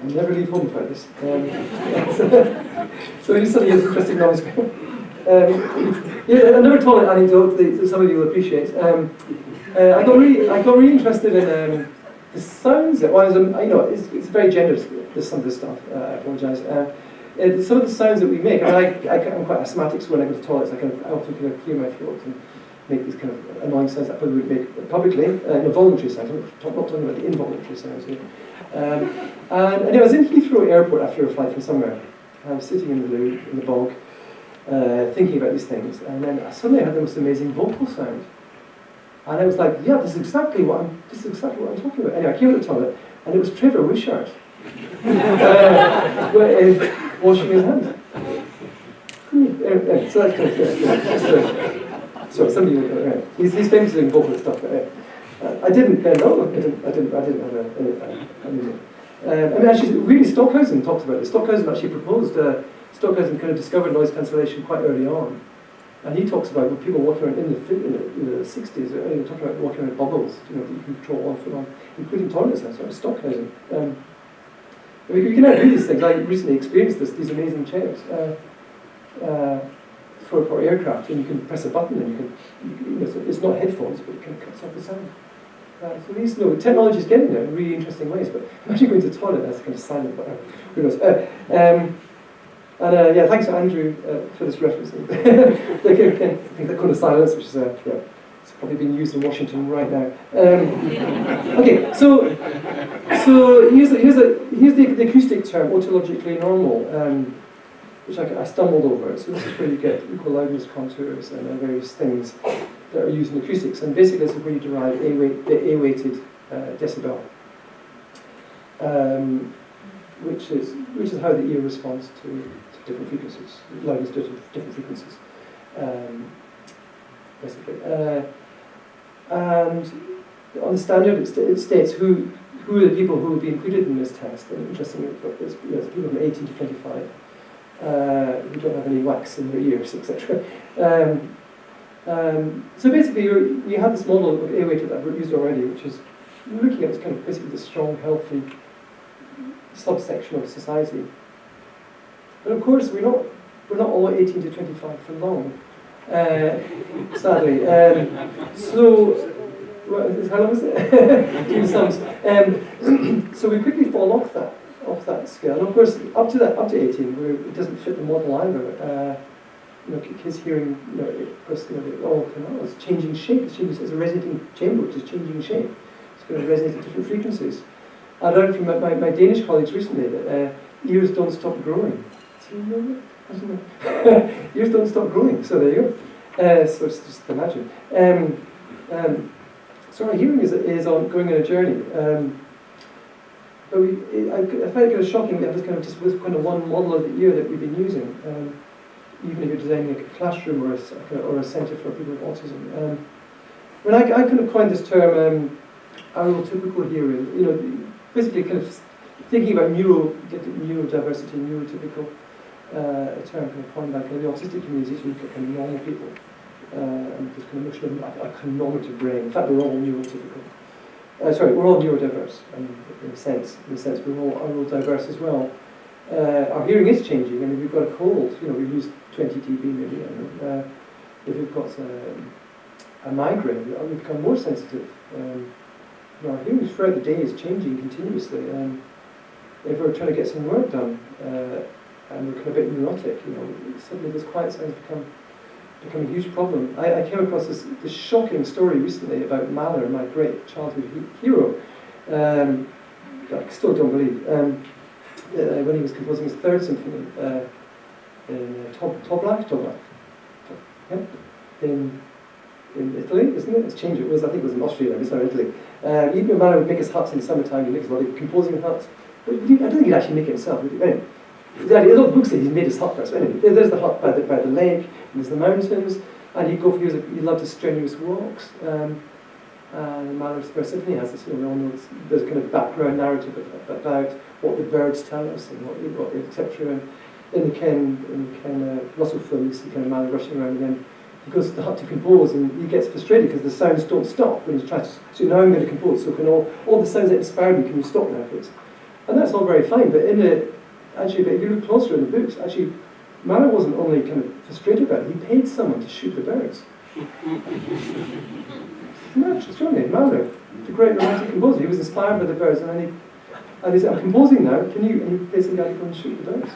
I never leave home without this. So you suddenly hear interesting noise. Another toilet anecdote that some of you will appreciate. I got really interested in the sounds. It's very generous. Some of this stuff. I apologise. Some of the sounds that we make. I'm quite asthmatic, so when I go to toilets, I often kind of clear my throat and make these kind of annoying sounds that I probably would make publicly, voluntary sounds. I'm not talking about the involuntary sounds here. And I was in Heathrow Airport after a flight from somewhere. I was sitting in the loo, in the bog, thinking about these things, and then suddenly I heard the most amazing vocal sound. And I was like, yeah, this is exactly what I'm talking about. Anyway, I came out of the toilet, and it was Trevor Wishart. Washing his hands. So that's kind of so some of you, he's famous doing vocal stuff. I didn't know. I didn't have actually, really, Stockhausen talked about this. Stockhausen actually proposed. Stockhausen kind of discovered noise cancellation quite early on, and he talks about when people walking around in the 60s. Talking about walking around bubbles, that you can control off and on, including toilets. That's what Stockhausen. You can now do these things. I recently experienced these amazing chairs for aircraft, and you can press a button, and it's not headphones, but it kind of cuts off the sound. So these technology is getting there in really interesting ways. But imagine going to the toilet, that's kind of silent. But who knows? Thanks to Andrew for this reference. That kind of silence, which is it's probably being used in Washington right now. Okay, so here's the acoustic term, autologically normal, which I stumbled over. So this is where you get equal loudness contours and various things that are used in acoustics, and basically this is where you derive the A-weighted decibel, which is how the ear responds to different frequencies, loudness to different frequencies, basically. And on the standard, it states who are the people who will be included in this test. And interestingly, it's people from 18 to 25 who don't have any wax in their ears, etc. So basically, you have this model of A-weighted that I've used already, which is looking at this kind of basically the strong, healthy subsection of society. But of course, we're not all 18 to 25 for long. Sadly. How long is it? 2 sums. So we quickly fall off that scale. And of course, up to 18, it doesn't fit the model either. Kids hearing, it's changing shape. It's a resonating chamber, which is changing shape. It's going to resonate at different frequencies. I learned from my Danish colleagues recently that ears don't stop growing. Do you know that? Ears don't stop growing, so there you go. So it's just imagine. So our hearing is on going on a journey. But I find it kind of shocking that this kind of one model of the ear that we've been using, even if you're designing a classroom or a centre for people with autism. I kind of coined this term Auraltypical hearing. Basically, kind of thinking about neurodiversity, neurotypical. A term kind of coined by kind of the autistic community to look at kind of normal people, and this kind of notion of a chronometer brain. In fact, we're all neurotypical. We're all neurodiverse, in a sense we're all diverse as well. Our hearing is changing. I mean, we've got a cold. We lose 20 dB maybe. If we've got a migraine, we become more sensitive. our hearing throughout the day is changing continuously. If we're trying to get some work done and we're kind of a bit neurotic, suddenly those quiet sounds become a huge problem. I came across this shocking story recently about Mahler, my great childhood hero. I still don't believe. When he was composing his third symphony in Toblach, yeah, in Italy, isn't it? It's changed. I think it was in Austria. It's not Italy. Even Mahler would make his huts in the summertime. He makes a lot of composing huts. But I don't think he'd actually make it himself. Anyway, there's a lot of books that he's made his hut first. Anyway, there's the hut by the lake, and there's the mountains, and he'd go for he loved his strenuous walks. And Mahler's first symphony has this, there's a kind of background narrative about what the birds tell us and what etc. And in the Ken Russell film, you see kind of Mahler rushing around, and then he goes to the hut to compose, and he gets frustrated because the sounds don't stop when he's trying to. So now I'm going to compose. So can all the sounds that inspired me, can you stop now, please? And that's all very fine, but actually, if you look closer in the books, actually, Mahler wasn't only kind of frustrated about it, he paid someone to shoot the birds. Isn't that extraordinary? Mahler, the great romantic composer, he was inspired by the birds, and then he said, I'm composing now, and he paid some guy to go and shoot the birds.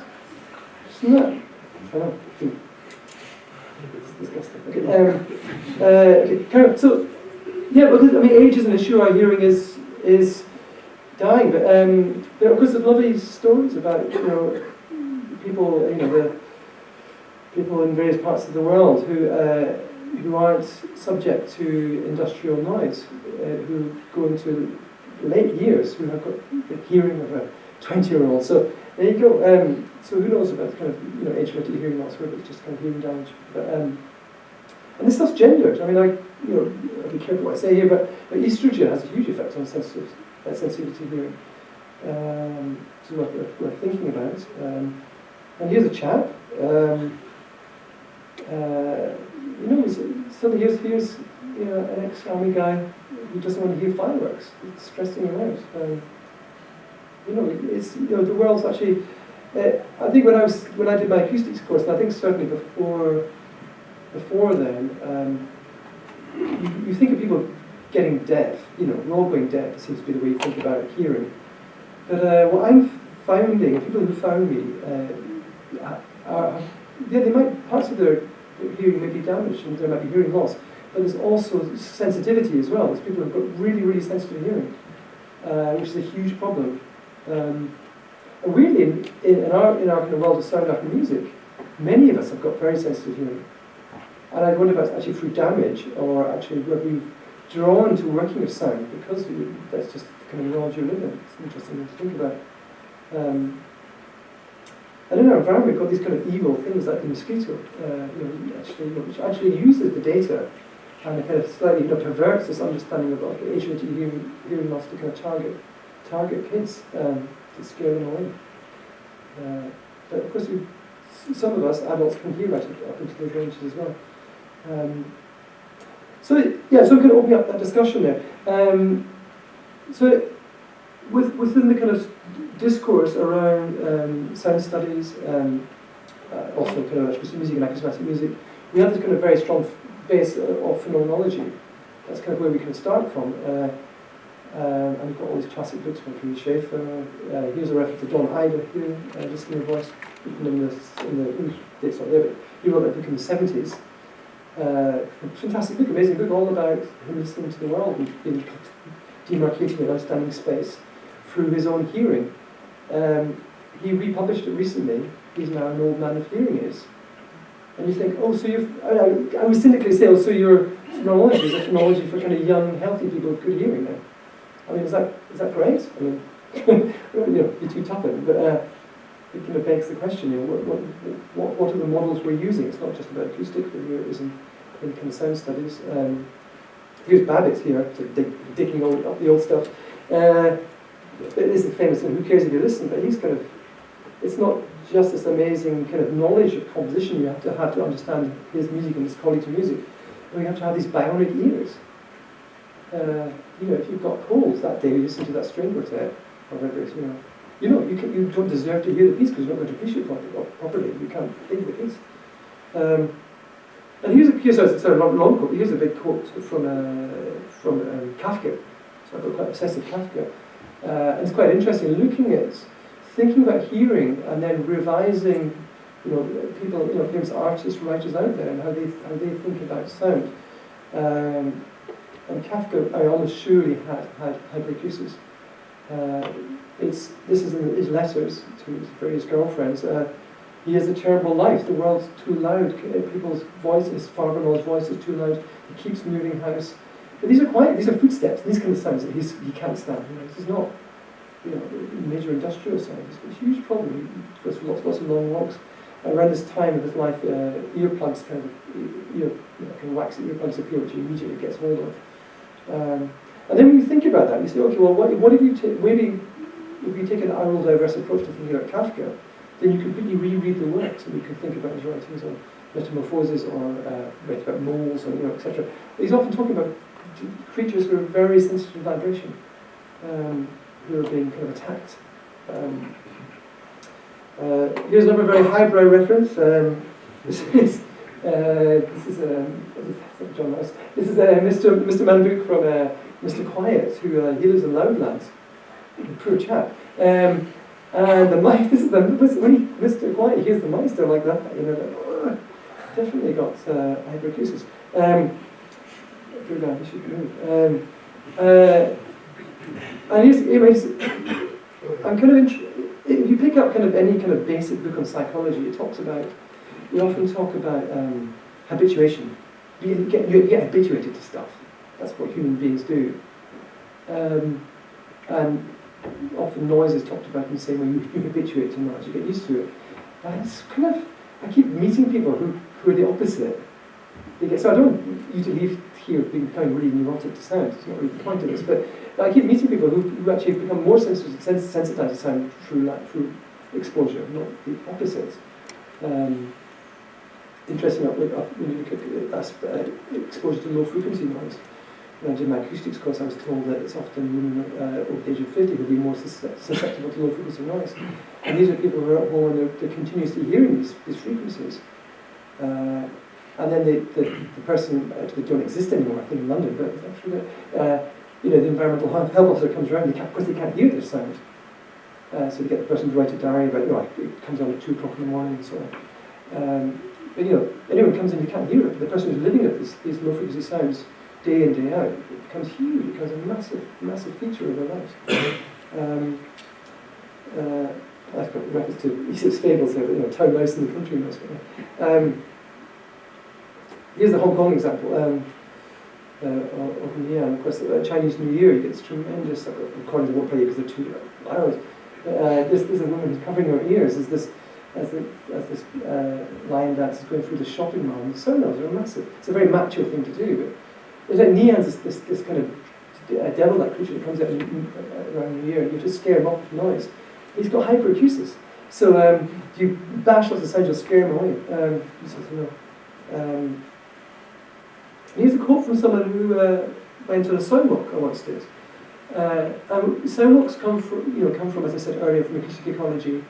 Isn't that? I know. It's disgusting. Okay. So, yeah, because, age is an issue, our hearing is dying, but of course there's lovely stories about people the people in various parts of the world who aren't subject to industrial noise, who go into late years, who have got the hearing of a 20-year-old. So there you go. So who knows about kind of age-related hearing loss, whether it's just kind of hearing damage. But and this stuff's gendered. I'll be careful what I say here, but estrogen has a huge effect on sensitivity to hearing. So we're thinking about. And here's a chap. Suddenly here's an ex-army guy who doesn't want to hear fireworks. It's stressing him out. It's the world's actually. I think when I did my acoustics course, and I think certainly before then, you think of people getting deaf. We're all going deaf. It seems to be the way you think about hearing. But what I'm finding, people who found me, they might parts of their hearing may be damaged and there might be hearing loss, but there's also sensitivity as well. There's people who've got really, really sensitive hearing, which is a huge problem. And really, in our kind of world of sound art and music, many of us have got very sensitive hearing. And I wonder if that's actually through damage or actually where we've drawn to working with sound because that's just the kind of world you live in. It's an interesting thing to think about. And in our environment, we've got these kind of evil things like the mosquito, which actually uses the data and kind of slightly perverts this understanding of age-related hearing loss to kind of target kids to scare them away. But of course, some of us adults can hear right up into those ranges as well. So I'm going to open up that discussion there. So within the kind of discourse around sound studies, also kind of acoustic music and acoustic music, we have this kind of very strong base of phenomenology. That's kind of where we can start from. And we've got all these classic books from Friedrich Schaeffer. Here's a reference to Don Ida here, listening to voice, written in the dates not there, but he wrote that book in the 70s. Fantastic book, amazing book, all about him listening to the world and being demarcating and understanding space through his own hearing. He republished it recently. He's now an old man of hearing aids. And you think, so I would cynically say, so your phenomenology is a phenomenology for kind of young, healthy people with good hearing now. Is that great? You're too tough at it, but it kind of begs the question, what are the models we're using? It's not just about acoustics, but here it is in kind of sound studies. Here's Babbitt here, digging up the old stuff. It is the famous thing, who cares if you listen, but he's kind of, it's not just this amazing kind of knowledge of composition you have to understand his music and his colleagues' music, but you have to have these bionic ears. If you've got colds that day, you listen to that string quartet, or whatever it is, you don't deserve to hear the piece because you're not going to appreciate it properly. You can't think the piece. And here's a long quote. Here's a big quote from Kafka. So I got quite obsessed with Kafka. And it's quite interesting thinking about hearing and then revising, people, famous artists, writers out there, and how they think about sound. And Kafka, I almost surely had hyperacusis. This is in his letters to his various girlfriends. He has a terrible life. The world's too loud. People's voices, father-in-law's voice is too loud. He keeps moving house. But these are quiet. These are footsteps. These kind of sounds that he can't stand. This is not, major industrial sounds. It's a huge problem. He goes for lots of long walks. Around this time of his life, earplugs kind of waxy earplugs appear, which he immediately gets hold of. And then when you think about that, you say, okay, well, what if you maybe if you take an oral diverse approach to thinking about Kafka, then you completely reread the works, and you can think about his writings on metamorphoses or write about moles, or etc. He's often talking about creatures who are very sensitive to vibration, who are being kind of attacked. Here's another very highbrow reference. This is John Rice. This is Mr. Manbook from Mr. Quiet, who he lives in Loudlands. Poor chap. And the mic. When Mr. Quiet hears the Meister like that, definitely got hyperacusis. Poor guy, he should move. And I'm kind of if you pick up kind of any kind of basic book on psychology, we often talk about habituation. You get habituated to stuff. That's what human beings do. And often noise is talked about in the same way you habituate to noise, you get used to it. And it's kind of, I keep meeting people who are the opposite. So I don't want you to leave here becoming really neurotic to sound. It's not really the point of this, but I keep meeting people who actually become more sensitized to sound through exposure, not the opposite. Interesting, when you look at exposure to low frequency noise. When I did my acoustics course, I was told that it's often women over the age of 50 who will be more susceptible to low frequency noise. And these are people who are at home and they're continuously hearing these frequencies. And then the person actually don't exist anymore, I think in London, but actually, the environmental health officer comes around, of course they can't hear this sound. So they get the person to write a diary about, it comes on at 2 o'clock in the morning and so on. But anyone who comes in, you can't hear it. The person who's living at these low frequency sounds day in, day out, it becomes huge, it becomes a massive, massive feature of their lives. I've got reference to Aesop's fables here, town mouse in the country mouse. Here's the Hong Kong example. And of course, Chinese New Year, you get this tremendous, recordings I won't play because they're too loud. There's a woman who's covering her ears as this lion dance is going through the shopping mall, and the sound levels are massive. It's a very macho thing to do, but it's like Nean's this kind of devil-like creature that comes out around New Year, and you just scare him off with noise. He's got hyperacusis, so you bash lots of sound, you'll scare him away. Here's a quote from someone who went on a sound walk I once did. Sound walks come from, as I said earlier, from acoustic ecology.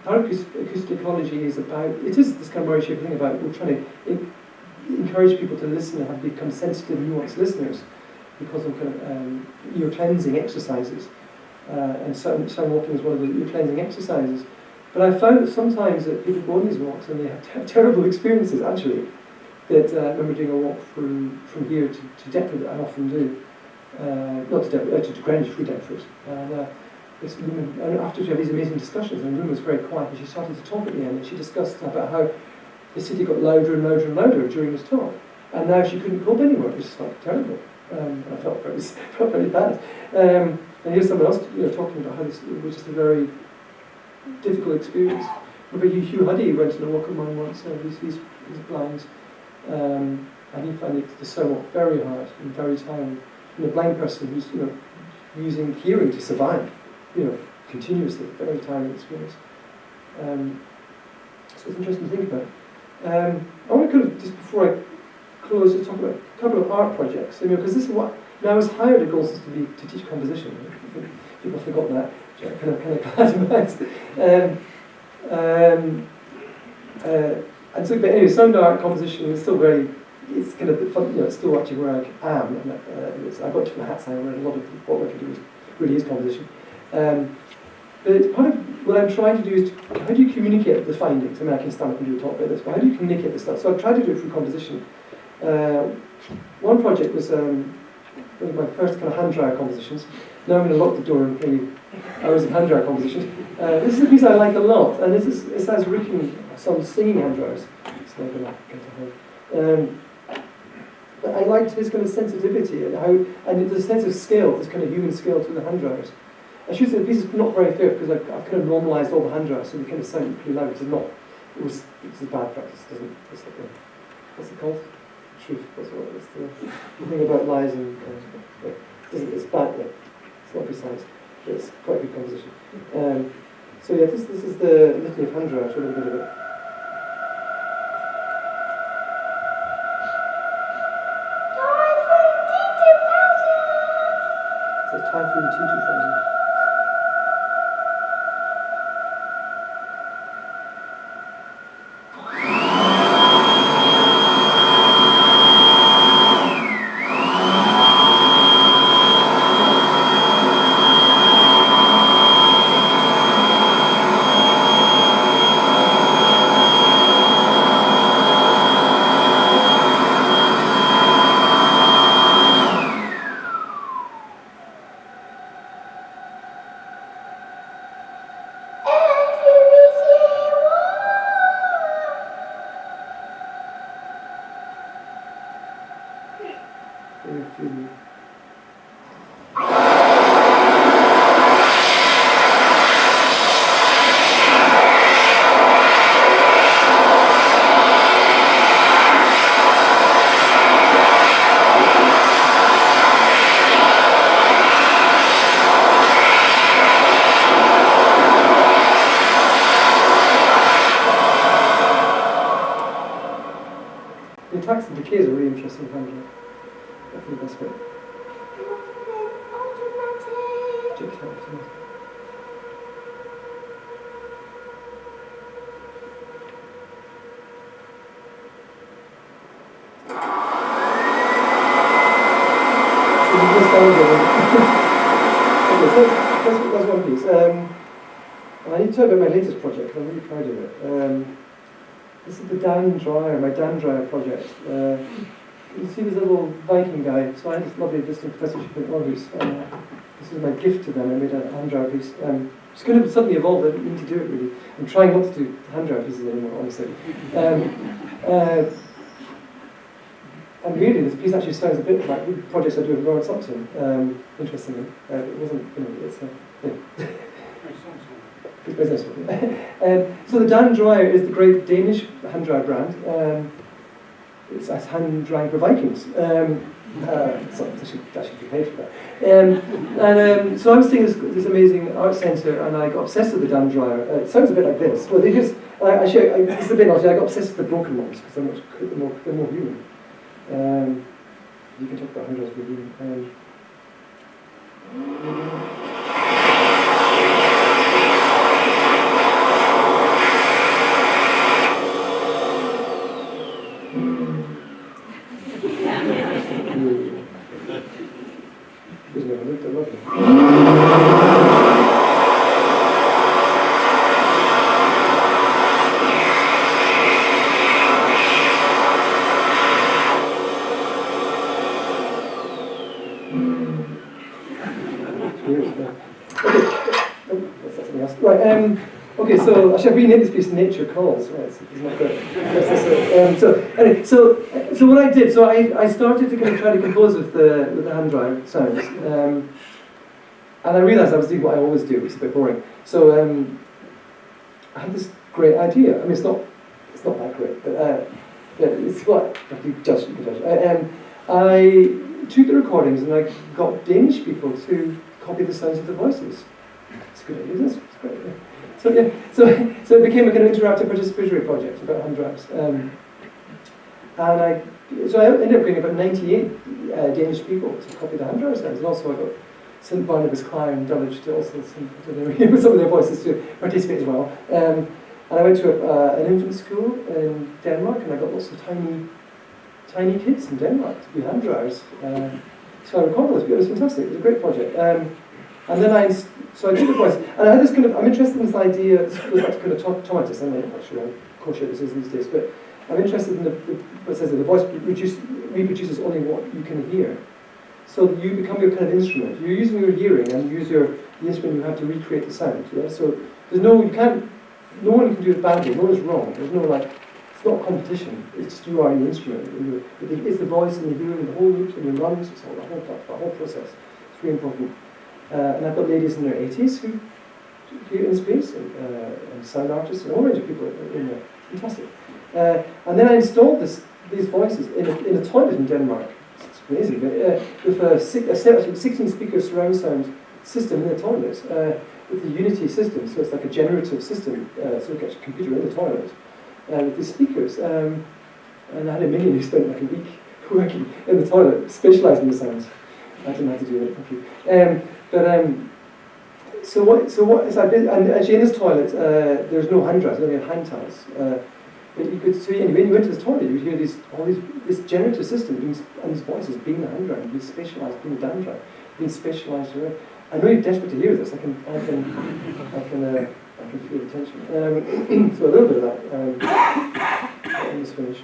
Acoustic ecology is this kind of Murray-shaped thing about we're trying to encourage people to listen and become sensitive, nuanced listeners because of kind of ear cleansing exercises. And sound walking is one of the ear cleansing exercises. But I found that sometimes that people go on these walks and they have terrible experiences, actually. That I remember doing a walk from here to Deptford that I often do. Not to Deptford, to Greenwich through Deptford. And this woman, and after she had these amazing discussions, and the room was very quiet, and she started to talk at the end, and she discussed about how the city got louder and louder and louder during this talk. And now she couldn't cope anymore. It was just like terrible. I felt very bad. And here's someone else talking about how this was just a very difficult experience. Remember Hugh Huddy went on a walk of mine once, he's blind. And he found the sound walk very hard and very tiring. And a blind person who's using hearing to survive, continuously, very tiring experience. So it's interesting to think about. I want to just before I close, just talk about a couple of art projects. Because this is what I was hired at Goldsmiths to teach composition. People have forgotten that, which I'm kind of glad about. And so, but anyway, sound art composition is still very it's kind of fun, it's still actually where I am. And, I got different hats. I wear a lot of what I do really is composition. But it's part of what I'm trying to do is how do you communicate the findings? I mean, I can stand up and do a talk about this, but how do you communicate this stuff? So I've tried to do it through composition. One project was one of my first kind of hand dryer compositions. Now I'm going to lock the door and play hours of hand dryer compositions. This is a piece I like a lot, and it has some singing hand dryers. It's not going to get to hold. But I liked his kind of sensitivity and the sense of scale, this kind of human scale to the hand dryers. I should say the piece is not very fair because I've kind of normalised all the hand dryers, so they kind of sound pretty loud. It's a bad practice. What's it called? Truth. What's the thing about lies and it's bad. Yeah, it's not precise, but it's quite a good composition. So yeah, this is the litany of hand dryers. A little bit of it. Typhoon T2000. Attacks and decay is a really interesting handle. I think that's great. That's one piece. I need to talk about my latest project. I'm really proud of it. This is the Dan Dryer, my Dan Dryer project. You see this little Viking guy. So I had this lovely visiting professorship in Aarhus. This is my gift to them. I made a hand dryer piece. It's going to suddenly evolve. I didn't mean to do it really. I'm trying not to do hand dryer pieces anymore, honestly. And really, this piece actually sounds a bit like projects I do with Robert Thompson. Interestingly, it wasn't. It's good business. So the Dan Dryer is the great Danish hand dryer brand. It's hand drying for Vikings. So I should be paid for that. So I was doing this amazing art centre, and I got obsessed with the Dan Dryer. It sounds a bit like this. Well, this is a bit like I got obsessed with the broken ones because they're more human. You can talk about hand dryers being human. Okay, so I should rename this piece "Nature Calls." Right, it's not good. So what I did, I started to kind of try to compose with the hand dryer sounds, and I realised I was doing what I always do. It's a bit boring. So I had this great idea. I mean, it's not that great, but it's what you can judge. I took the recordings and I got Danish people to copy the sounds of the voices. It's a good idea, isn't it? It's great. Yeah. So it became a kind of interactive participatory project about hand dryers. So I ended up getting about 98 Danish people to copy the hand dryer sounds, and also I got St Barnabas Choir and Dulwich to also with some of their voices to participate as well. And I went to an infant school in Denmark, and I got lots of tiny tiny kids in Denmark to be hand dryers. So I recorded this. It was fantastic. It was a great project. And then so I did the voice, and I had this kind of, I'm interested in this idea, this goes back to kind of tomatist, I'm not sure how kosher this is these days, but I'm interested in what says that the voice reproduces only what you can hear. So you become your kind of instrument. You're using your hearing and you use the instrument you have to recreate the sound. Yeah? So there's no one can do it badly, no one's wrong. There's no it's not competition, it's just you are the instrument. It's the voice and the hearing and the whole loops and your lungs, it's all the whole process. It's really important. And I've got ladies in their 80s who hear in space, and sound artists, and a whole range of people in there. Fantastic. And then I installed these voices in a toilet in Denmark. It's amazing, but with a 16-speaker surround sound system in the toilet, with the Unity system, so it's like a generative system, so you get a computer in the toilet, with the speakers. And I had a minion who spent like a week working in the toilet, specialising the sounds. I didn't have to do it, thank you. So what is that? And actually in this toilet, there's no hand dryers, only hand towels. But you could see, when you went to this toilet, you would hear this generative system and these voices being the hand dryer, being specialised, being the damn dryer, being specialised around. I know you're desperate to hear this. I can feel the tension. So a little bit of that. Almost finished.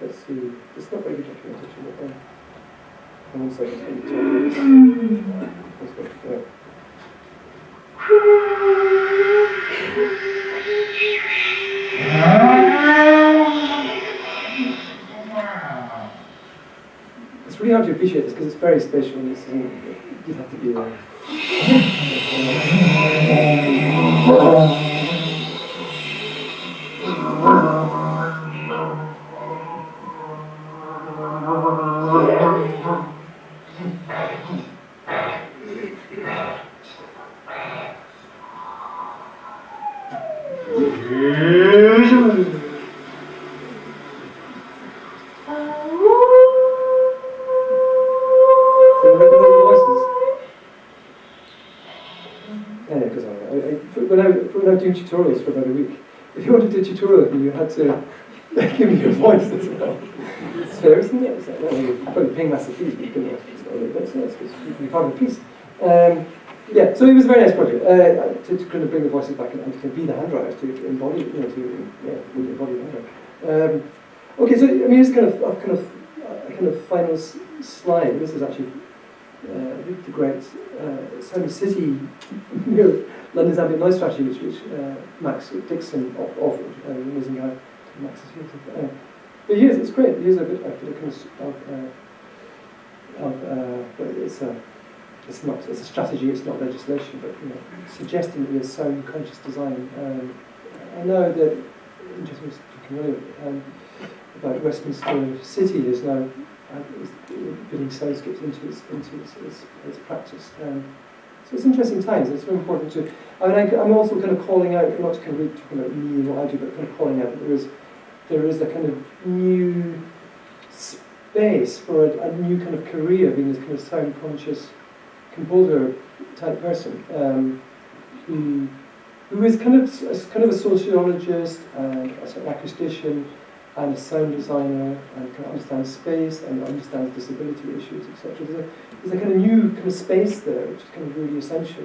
Let's see. It's not very good documentation, but one second. It's really hard to appreciate this because it's very special and you have to be there. When I was doing tutorials for about a week, if you wanted to do a tutorial, you had to give me your voice as well. It's fair, isn't it? It's like, well, you're probably paying massive fees, but you can it's nice because you can be part of the piece. Yeah, so it was a very nice project to kind of bring the voices back and to be the hand dryers, to embody, really embody the hand dryer. Okay, so I mean, it's kind of final slide. This is actually the great Sound City, London's ambient noise strategy, which Max Dixon offered. An amazing guy, Max is here. But here's it's great. Here's a bit but it's a strategy. It's not legislation, but suggesting that there's sound conscious design. I know that interesting about Westminster City is now building soundscapes into its practice. So it's interesting times. It's very important to. I mean, I'm also kind of calling out, not to kind of talking about me and what I do, but kind of calling out that there is a kind of new space for a new kind of career, being this kind of sound conscious composer type person, who is kind of a sociologist and a sort of acoustician and a sound designer and kind of understands space and understands disability issues, etc. There's a kind of new kind of space there, which is kind of really essential.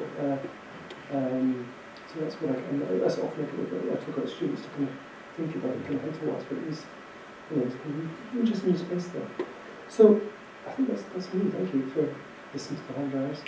So that's what that's often I talk about students to kind of think about and kind of head towards, but there's kind of interesting new space there. So I think that's me. Thank you for listening to the hand dryers.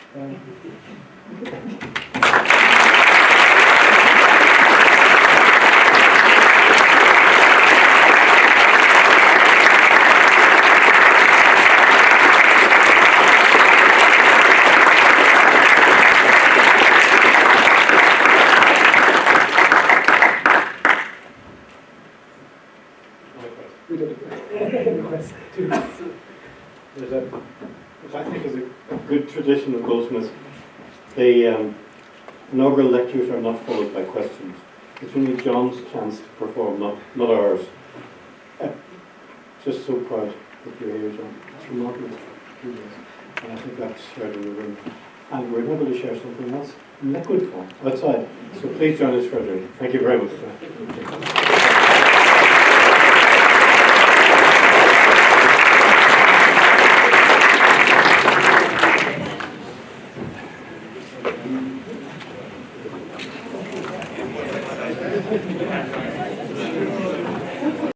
Which I think is a good tradition of Goldsmiths. The inaugural lectures are not followed by questions. It's really John's chance to perform, not ours. Just so proud that you're here, John. It's remarkable. And I think that's shared in the room. And we're able to share something else in liquid form outside. So please join us further. Thank you very much.